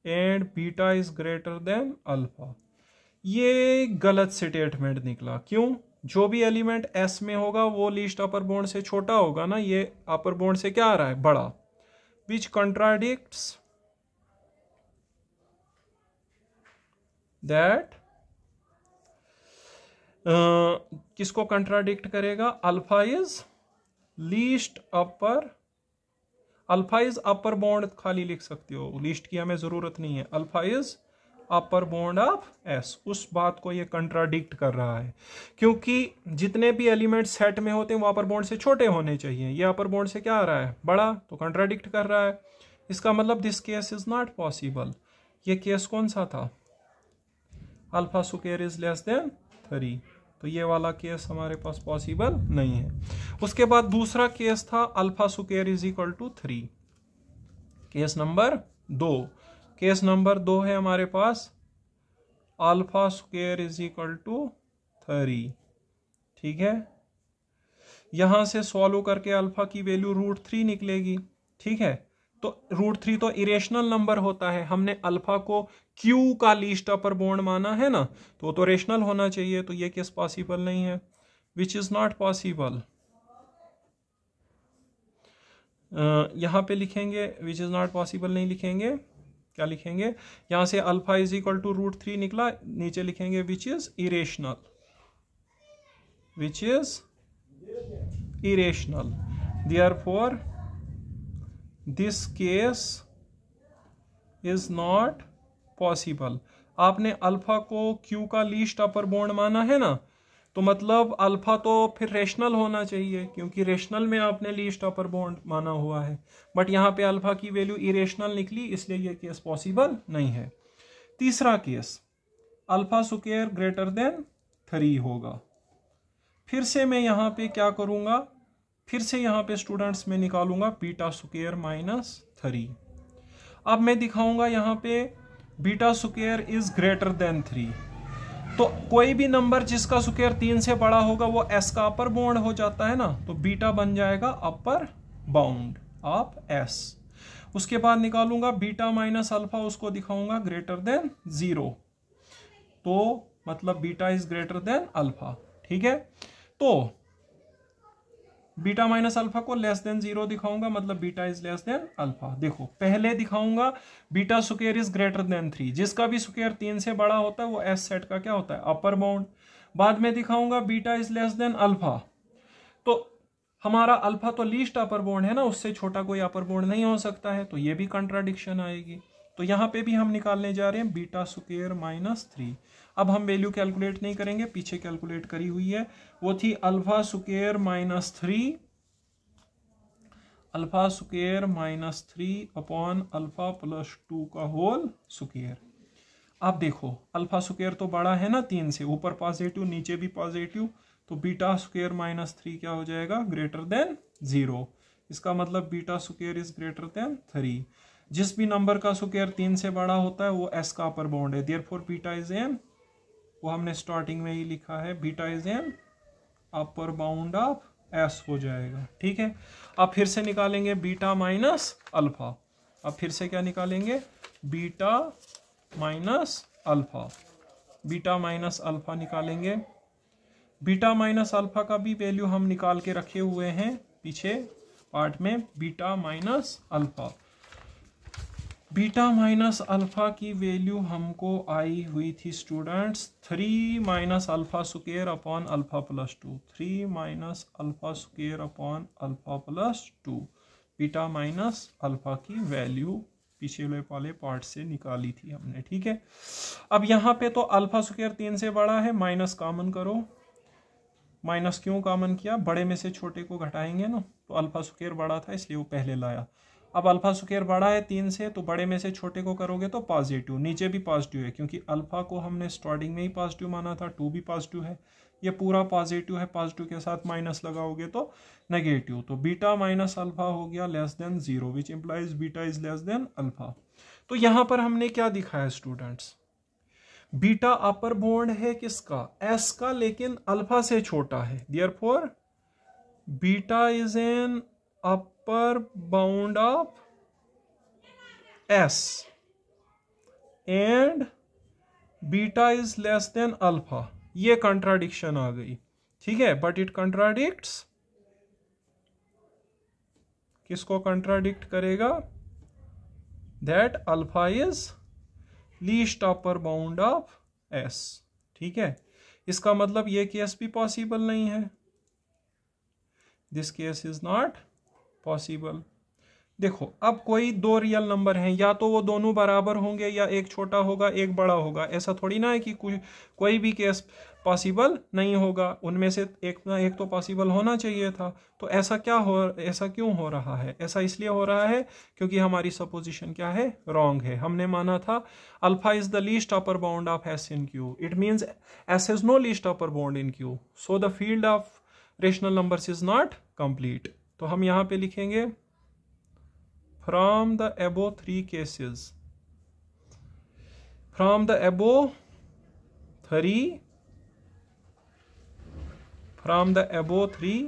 Speaker 1: and beta is greater than alpha, ये गलत स्टेटमेंट निकला। क्यों, जो भी एलिमेंट एस में होगा वो लीस्ट अपर बाउंड से छोटा होगा ना, ये अपर बाउंड से क्या आ रहा है, बड़ा, विच कंट्राडिक्ट्स दैट, किसको कंट्राडिक्ट करेगा, alpha is least upper, alpha is upper bound खाली लिख सकते हो, लीस्ट की हमें जरूरत नहीं है, alpha is upper bound of S, उस बात को ये कंट्राडिक्ट कर रहा है, क्योंकि जितने भी एलिमेंट सेट में होते हैं वो अपर बाउंड से छोटे होने चाहिए, ये अपर बाउंड से क्या आ रहा है, बड़ा, तो कंट्राडिक्ट कर रहा है। इसका मतलब this case is not possible. ये केस कौन सा था, alpha square is less than 3, तो ये वाला केस हमारे पास पॉसिबल नहीं है। उसके बाद दूसरा केस था alpha square is equal to 3, case number 2। Case number 2 है हमारे पास alpha square is equal to 3, ठीक है। यहां से सॉल्व करके अल्फा की वैल्यू √3 निकलेगी, ठीक है। तो √3 तो इरेशनल नंबर होता है, हमने अल्फा को क्यू का लीस्ट अपर बाउंड माना है ना, तो रेशनल होना चाहिए, तो ये केस पॉसिबल नहीं है, विच इज नॉट पॉसिबल। यहां पे लिखेंगे विच इज नॉट पॉसिबल, नहीं लिखेंगे, क्या लिखेंगे, यहां से अल्फा इज इक्वल टू √3 निकला, नीचे लिखेंगे which is irrational, which is irrational, therefore this case is not possible. आपने अल्फा को क्यू का लीस्ट अपर बाउंड माना है ना, तो मतलब अल्फा तो फिर रेशनल होना चाहिए, क्योंकि रेशनल में आपने लीस्ट अपर बाउंड माना हुआ है, बट यहाँ पे अल्फा की वैल्यू इरेशनल निकली, इसलिए ये केस पॉसिबल नहीं है। तीसरा case alpha square greater than 3 होगा। फिर से मैं यहाँ पे क्या करूँगा, फिर से यहाँ पे स्टूडेंट्स में निकालूंगा बीटा स्क्वायर माइनस 3। अब मैं दिखाऊंगा यहाँ पे beta square is greater then 3, तो कोई भी नंबर जिसका स्क्वायर 3 से बड़ा होगा वो एस का अपर बाउंड हो जाता है ना, तो बीटा बन जाएगा अपर बाउंड ऑफ एस। उसके बाद निकालूंगा बीटा माइनस अल्फा, उसको दिखाऊंगा ग्रेटर देन 0, तो मतलब beta is greater than alpha, ठीक है। तो बीटा माइनस अल्फा को लेस देन 0 दिखाऊंगा, मतलब beta is less then alpha. देखो पहले दिखाऊंगा beta square is greater then 3, जिसका भी स्क्वायर 3 से बड़ा होता है वो एस सेट का क्या होता है, अपर बाउंड। बाद में दिखाऊंगा beta is less then alpha, तो हमारा अल्फा तो लीस्ट अपर बाउंड है ना, उससे छोटा कोई अपर बाउंड नहीं हो सकता है, तो ये भी कंट्राडिक्शन आएगी। तो यहाँ पे भी हम निकालने जा रहे हैं बीटा स्क्वायर माइनस 3। अब हम वैल्यू कैलकुलेट नहीं करेंगे, पीछे कैलकुलेट करी हुई है, वो थी alpha square minus 3, alpha square minus 3 upon alpha plus 2 का होल स्क्वायर। अब देखो अल्फा स्क्वायर तो बड़ा है ना 3 से, ऊपर पॉजिटिव नीचे भी पॉजिटिव, तो बीटा स्क्वायर माइनस 3 क्या हो जाएगा, ग्रेटर देन 0। इसका मतलब beta square is greater then 3। जिस भी नंबर का स्क्वायर 3 से बड़ा होता है वो एस का अपर बाउंड है, देयरफॉर बीटा इज एन, वो हमने स्टार्टिंग में ही लिखा है, beta is an upper bound of S हो जाएगा। ठीक है, अब फिर से निकालेंगे बीटा माइनस अल्फा। अब फिर से क्या निकालेंगे, beta minus alpha, beta minus alpha निकालेंगे। बीटा माइनस अल्फा का भी वैल्यू हम निकाल के रखे हुए हैं पीछे पार्ट में। Beta minus alpha, beta minus alpha की वैल्यू हमको आई हुई थी students 3 minus alpha square upon alpha plus 2, 3 minus alpha square upon alpha plus 2। Beta minus alpha की वैल्यू पिछले वाले पार्ट से निकाली थी हमने। ठीक है, अब यहाँ पे तो अल्फा स्क्वायर 3 से बड़ा है, माइनस कॉमन करो। माइनस क्यों कॉमन किया, बड़े में से छोटे को घटाएंगे ना, तो अल्फा स्क्वायर बड़ा था इसलिए वो पहले लाया। अब अल्फा स्क्वायर बड़ा है 3 से, तो बड़े में से छोटे को करोगे तो पॉजिटिव, नीचे भी पॉजिटिव है क्योंकि अल्फा को हमने स्टार्टिंग में ही पॉजिटिव माना था, 2 भी पॉजिटिव है, ये पूरा पॉजिटिव है, पॉजिटिव के साथ माइनस लगाओगे तो नेगेटिव। तो बीटा माइनस अल्फा हो गया less than 0, which implies beta is less then alpha. तो यहां पर हमने क्या दिखाया स्टूडेंट्स, बीटा अपर बाउंड है किसका, एस का, लेकिन अल्फा से छोटा है, therefore beta is an upper bound of S and beta is less then alpha. ये कंट्राडिक्शन आ गई। ठीक है, बट इट कंट्राडिक्ट्स, किसको कंट्राडिक्ट करेगा, that alpha is least upper bound of S. ठीक है, इसका मतलब ये केस भी पॉसिबल नहीं है, this case is not possible. देखो अब कोई दो रियल नंबर हैं, या तो वो दोनों बराबर होंगे या एक छोटा होगा एक बड़ा होगा, ऐसा थोड़ी ना है कि कोई भी केस पॉसिबल नहीं होगा, उनमें से एक ना एक तो पॉसिबल होना चाहिए था। तो ऐसा क्यों हो रहा है, ऐसा इसलिए हो रहा है क्योंकि हमारी सपोजिशन क्या है, रॉन्ग है। हमने माना था alpha is the least upper bound of S in Q, it means S has no least upper bound in Q, so the field of rational numbers is not complete. तो हम यहां पे लिखेंगे from the above three cases, from the above three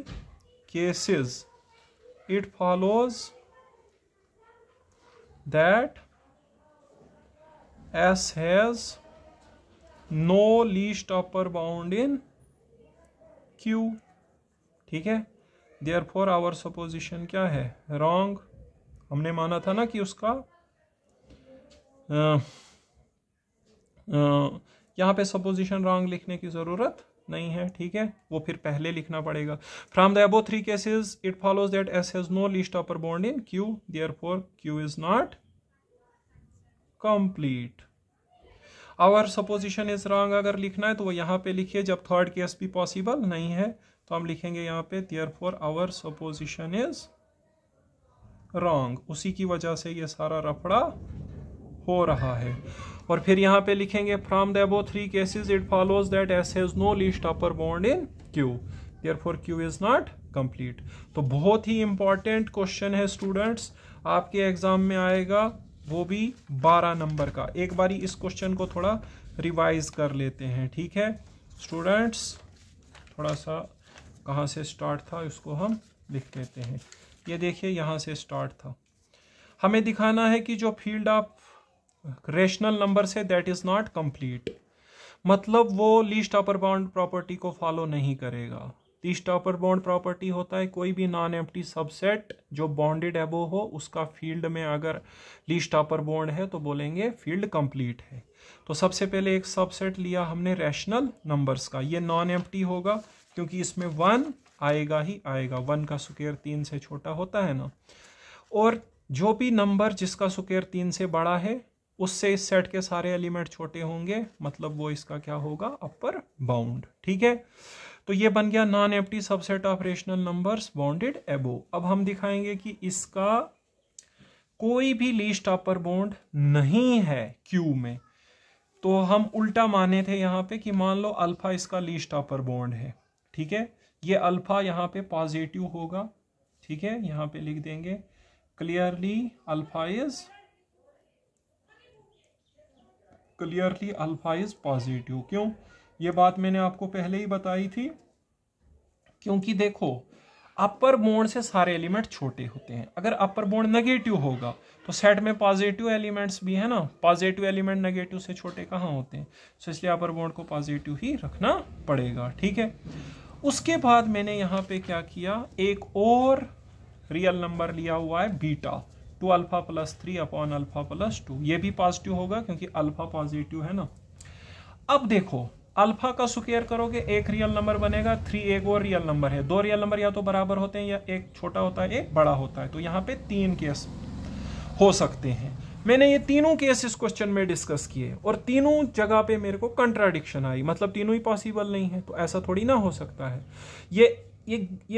Speaker 1: cases it follows that S has no least upper bound in Q। ठीक है, therefore our supposition क्या है, wrong। हमने माना था ना कि उसका यहाँ पे सपोजिशन रॉन्ग लिखने की जरूरत नहीं है। ठीक है, वो फिर पहले लिखना पड़ेगा। From the above three cases it follows that S has no least upper bound in Q, therefore Q is not complete. Our supposition is wrong अगर लिखना है तो वो यहाँ पे लिखिए, जब थर्ड केस भी पॉसिबल नहीं है तो हम लिखेंगे यहाँ पे therefore our supposition is wrong. उसी की वजह से ये सारा रफड़ा हो रहा है। और फिर यहां पे लिखेंगे from the above three cases it follows that S has no least upper bound in Q, therefore Q is not complete. तो बहुत ही इंपॉर्टेंट क्वेश्चन है स्टूडेंट्स, आपके एग्जाम में आएगा, वो भी 12 नंबर का। एक बारी इस क्वेश्चन को थोड़ा रिवाइज कर लेते हैं। ठीक है स्टूडेंट्स, थोड़ा सा कहाँ से स्टार्ट था इसको हम लिख लेते हैं। ये देखिए यहाँ से स्टार्ट था, हमें दिखाना है कि जो field of rational number say that is not complete, मतलब वो लीस्ट अपर बाउंड प्रॉपर्टी को फॉलो नहीं करेगा। लीस्ट अपर बाउंड प्रॉपर्टी होता है कोई भी नॉन एम्प्टी सबसेट जो बाउंडेड एबो हो, उसका फील्ड में अगर लीस्ट अपर बाउंड है तो बोलेंगे फील्ड कंप्लीट है। तो सबसे पहले एक सबसेट लिया हमने रैशनल नंबर्स का, ये नॉन एम्प्टी होगा क्योंकि इसमें 1 आएगा ही आएगा, 1 का स्क्वायर 3 से छोटा होता है ना। और जो भी नंबर जिसका स्क्वायर 3 से बड़ा है उससे इस सेट के सारे एलिमेंट छोटे होंगे, मतलब वो इसका क्या होगा, अपर बाउंड। ठीक है, तो ये बन गया non empty subset of rational numbers bounded एबो। अब हम दिखाएंगे कि इसका कोई भी लीस्ट अपर बाउंड नहीं है क्यू में। तो हम उल्टा माने थे यहाँ पे कि मान लो अल्फा इसका लीस्ट अपर बॉन्ड है, ठीक है, ये अल्फा यहाँ पे पॉजिटिव होगा, ठीक है, यहाँ पे लिख देंगे क्लियरली अल्फा इज पॉजिटिव। क्यों? ये बात मैंने आपको पहले ही बताई थी, क्योंकि देखो अपर बॉन्ड से सारे एलिमेंट छोटे होते हैं। अगर अपर बॉन्ड नेगेटिव होगा तो सेट में पॉजिटिव एलिमेंट्स भी है ना, पॉजिटिव एलिमेंट नेगेटिव से छोटे कहाँ होते हैं, तो इसलिए अपर बॉन्ड को पॉजिटिव ही रखना पड़ेगा, ठीक है। उसके बाद मैंने यहाँ पे क्या किया, एक और रियल नंबर लिया हुआ है beta, 2 alpha plus 3 upon alpha plus 2, ये भी पॉजिटिव होगा क्योंकि अल्फा पॉजिटिव है ना। अब देखो अल्फा का स्क्वायर करोगे एक रियल नंबर बनेगा, 3 एक और रियल नंबर है, 2 रियल नंबर या तो बराबर होते हैं या एक छोटा होता है एक बड़ा होता है, तो यहाँ पे 3 केस हो सकते हैं। मैंने ये तीनों केस इस क्वेश्चन में डिस्कस किए और तीनों जगह पे मेरे को कंट्राडिक्शन आई, मतलब तीनों ही पॉसिबल नहीं है, तो ऐसा थोड़ी ना हो सकता है। ये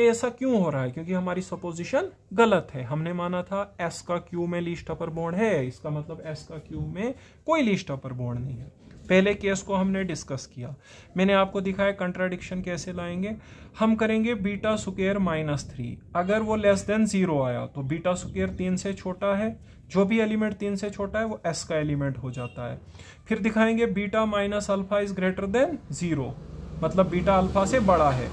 Speaker 1: ऐसा क्यों हो रहा है, क्योंकि हमारी सपोजिशन गलत है। हमने माना था एस का क्यू में लीस्ट अपर बॉन्ड है, इसका मतलब एस का क्यू में कोई लीस्ट अपर बॉन्ड नहीं है। पहले केस को हमने डिस्कस किया, मैंने आपको दिखाया कंट्राडिक्शन कैसे लाएंगे। हम करेंगे बीटा स्क्वायर -3, अगर वो लेस देन 0 आया तो बीटा स्क्वायर 3 से छोटा है, जो भी एलिमेंट 3 से छोटा है वो एस का एलिमेंट हो जाता है। फिर दिखाएंगे beta minus alpha is greater than 0, मतलब बीटा अल्फा से बड़ा है,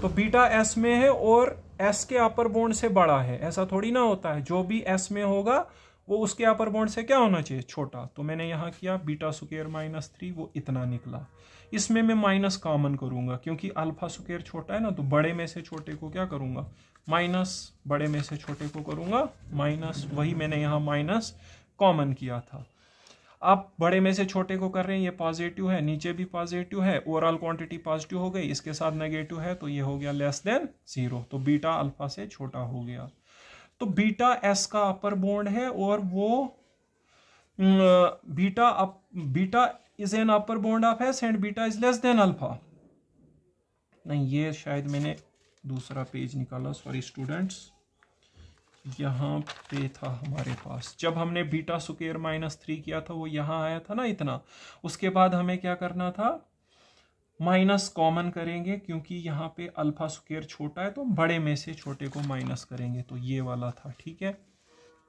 Speaker 1: तो बीटा एस में है और एस के अपर बॉन्ड से बड़ा है, ऐसा थोड़ी ना होता है। जो भी एस में होगा वो उसके अपर बॉन्ड से क्या होना चाहिए, छोटा। तो मैंने यहाँ किया बीटा स्क्वायर -3, वो इतना निकला। इसमें मैं माइनस कॉमन करूंगा क्योंकि अल्फा स्क्वायर छोटा है ना, तो बड़े में से छोटे को क्या करूंगा, माइनस, बड़े में से छोटे को करूंगा माइनस, वही मैंने यहाँ माइनस कॉमन किया था। आप बड़े में से छोटे को कर रहे हैं, ये पॉजिटिव है, नीचे भी पॉजिटिव है, ओवरऑल क्वांटिटी पॉजिटिव हो गई, इसके साथ नेगेटिव है तो ये हो गया लेस देन 0, तो बीटा अल्फा से छोटा हो गया। तो बीटा एस का अपर बॉन्ड है और वो beta is an upper bond of S and beta is less then alpha. नहीं, ये शायद मैंने दूसरा पेज निकाला, सॉरी स्टूडेंट्स, यहाँ पे था हमारे पास। जब हमने बीटा स्क्वायर -3 किया था वो यहाँ आया था ना इतना, उसके बाद हमें क्या करना था, माइनस कॉमन करेंगे क्योंकि यहाँ पे अल्फा स्क्वायर छोटा है, तो बड़े में से छोटे को माइनस करेंगे, तो ये वाला था, ठीक है।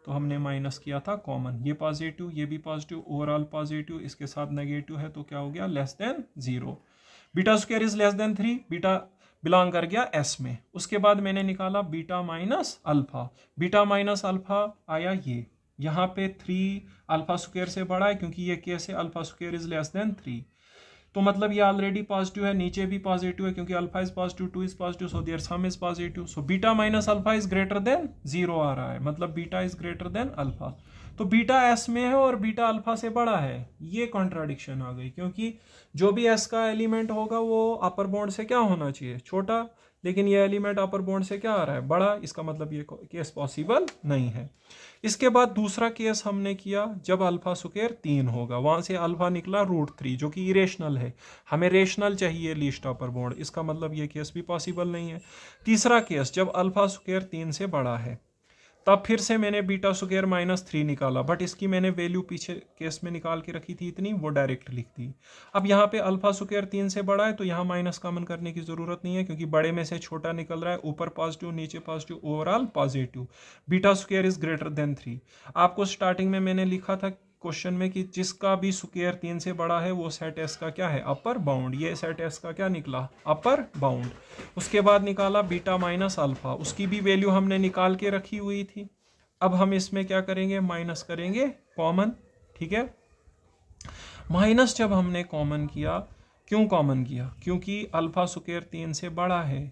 Speaker 1: तो हमने माइनस किया था कॉमन, ये पॉजिटिव ये भी पॉजिटिव, ओवरऑल पॉजिटिव, इसके साथ नेगेटिव है तो क्या हो गया, less than 0। Beta square is less than 3, beta belong कर गया एस में। उसके बाद मैंने निकाला beta minus alpha, beta minus alpha आया ये, यहाँ पे 3 अल्फा स्क्वायर से बड़ा है क्योंकि ये केस है alpha square is less than 3, तो मतलब ये ऑलरेडी पॉजिटिव है, नीचे भी पॉजिटिव है क्योंकि alpha is positive, 2 is positive, so their sum is positive, so beta minus alpha is greater than 0 आ रहा है, मतलब beta is greater than alpha. तो बीटा एस में है और बीटा अल्फा से बड़ा है, ये कॉन्ट्राडिक्शन आ गई, क्योंकि जो भी एस का एलिमेंट होगा वो अपर बॉन्ड से क्या होना चाहिए, छोटा, लेकिन ये एलिमेंट अपर बॉन्ड से क्या आ रहा है, बड़ा, इसका मतलब ये केस पॉसिबल नहीं है। इसके बाद दूसरा केस हमने किया जब अल्फा स्क्वायर 3 होगा, वहां से अल्फा निकला √3 जो कि इरेशनल है, हमें रेशनल चाहिए लीस्ट अपर बॉन्ड, इसका मतलब ये केस भी पॉसिबल नहीं है। तीसरा केस जब अल्फा स्क्वायर 3 से बड़ा है, तब फिर से मैंने बीटा स्क्वायर -3 निकाला, बट इसकी मैंने वैल्यू पीछे केस में निकाल के रखी थी इतनी, वो डायरेक्ट लिख दी। अब यहाँ पे अल्फा स्क्वायर 3 से बड़ा है तो यहाँ माइनस कॉमन करने की जरूरत नहीं है क्योंकि बड़े में से छोटा निकल रहा है, ऊपर पॉजिटिव नीचे positive, overall positive, beta square is greater then 3। आपको स्टार्टिंग में मैंने लिखा था क्वेश्चन में कि जिसका भी स्क्वायर 3 से बड़ा है वो सेट एस का क्या है, अपर बाउंड, ये सेट एस का क्या निकला, अपर बाउंड। उसके बाद निकाला बीटा माइनस अल्फा, उसकी भी वैल्यू हमने निकाल के रखी हुई थी। अब हम इसमें क्या करेंगे, माइनस करेंगे कॉमन, ठीक है। माइनस जब हमने कॉमन किया, क्यों कॉमन किया, क्योंकि अल्फा स्क्वायर 3 से बड़ा है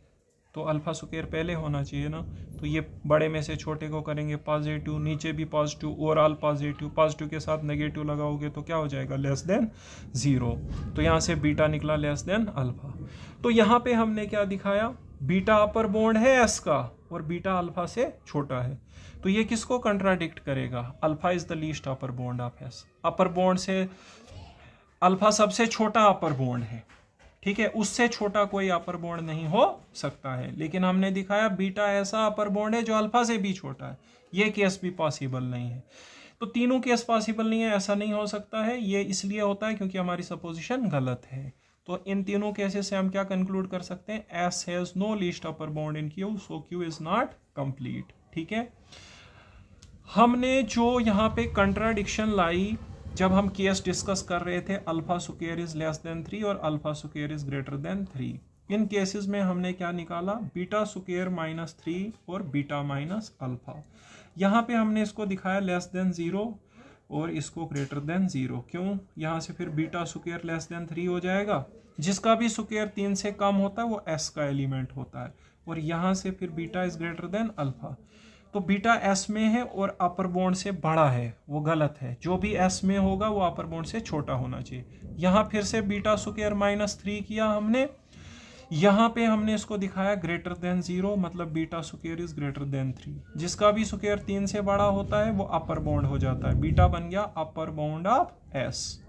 Speaker 1: तो अल्फा स्क्वायर पहले होना चाहिए ना, तो ये बड़े में से छोटे को करेंगे पॉजिटिव, नीचे भी पॉजिटिव, ओवरऑल पॉजिटिव, पॉजिटिव के साथ नेगेटिव लगाओगे तो क्या हो जाएगा, लेस देन 0, तो यहाँ से बीटा निकला लेस देन अल्फा। तो यहाँ पे हमने क्या दिखाया, बीटा अपर बॉन्ड है एस का और बीटा अल्फा से छोटा है, तो ये किसको कंट्राडिक्ट करेगा, alpha is the least upper bond of S, upper bond से अल्फा सबसे छोटा अपर बॉन्ड है, ठीक है, उससे छोटा कोई अपर बॉन्ड नहीं हो सकता है, लेकिन हमने दिखाया बीटा ऐसा अपर बॉन्ड है जो अल्फा से भी छोटा है, ये केस भी पॉसिबल नहीं है। तो तीनों केस पॉसिबल नहीं है, ऐसा नहीं हो सकता है। ये इसलिए होता है क्योंकि हमारी सपोजिशन गलत है। तो इन तीनों केसेस से हम क्या कंक्लूड कर सकते हैं, S has no least upper bound in Q, so Q is not complete. ठीक है, हमने जो यहाँ पे कंट्राडिक्शन लाई जब हम केस डिस्कस कर रहे थे alpha square is less than 3 और alpha square is greater then 3, in cases में हमने क्या निकाला, बीटा स्क्वायर माइनस 3 और बीटा माइनस अल्फा। यहाँ पे हमने इसको दिखाया लेस देन 0 और इसको ग्रेटर देन 0। क्यों, यहाँ से फिर बीटा स्क्वायर लेस देन 3 हो जाएगा, जिसका भी स्क्वायर 3 से कम होता है वो एस का एलिमेंट होता है, और यहाँ से फिर beta is greater than alpha. तो बीटा एस में है और अपर बाउंड से बड़ा है, वो गलत है। जो भी एस में होगा वो अपर बाउंड से छोटा होना चाहिए। यहाँ फिर से बीटा स्क्वायर माइनस 3 किया हमने, यहाँ पे हमने इसको दिखाया ग्रेटर देन 0, मतलब beta square is greater then 3। जिसका भी स्क्वायर 3 से बड़ा होता है वो अपर बाउंड हो जाता है, बीटा बन गया अपर बाउंड ऑफ एस।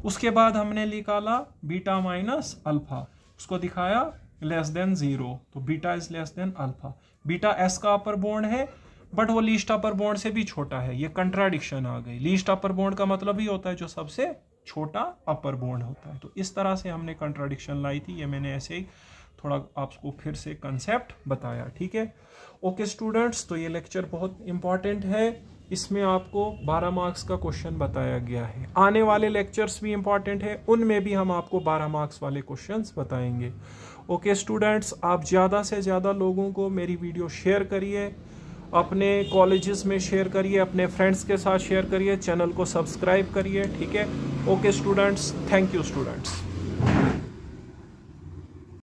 Speaker 1: उसके बाद हमने निकाला बीटा माइनस अल्फा, उसको दिखाया लेस देन 0, तो beta is less then alpha. Beta S का अपर बाउंड है बट वो लीस्ट अपर बाउंड से भी छोटा है, ये कंट्राडिक्शन आ गई। लीस्ट अपर बाउंड का मतलब ही होता है जो सबसे छोटा अपर बाउंड होता है। तो इस तरह से हमने कंट्राडिक्शन लाई थी, ये मैंने ऐसे ही थोड़ा आपको फिर से कंसेप्ट बताया। ठीक है, ओके स्टूडेंट्स, तो ये लेक्चर बहुत इंपॉर्टेंट है, इसमें आपको 12 मार्क्स का क्वेश्चन बताया गया है। आने वाले लेक्चर्स भी इंपॉर्टेंट है, उनमें भी हम आपको 12 मार्क्स वाले क्वेश्चंस बताएंगे। ओके स्टूडेंट्स, आप ज़्यादा से ज़्यादा लोगों को मेरी वीडियो शेयर करिए, अपने कॉलेजेस में शेयर करिए, अपने फ्रेंड्स के साथ शेयर करिए, चैनल को सब्सक्राइब करिए। ठीक है, okay students, thank you students.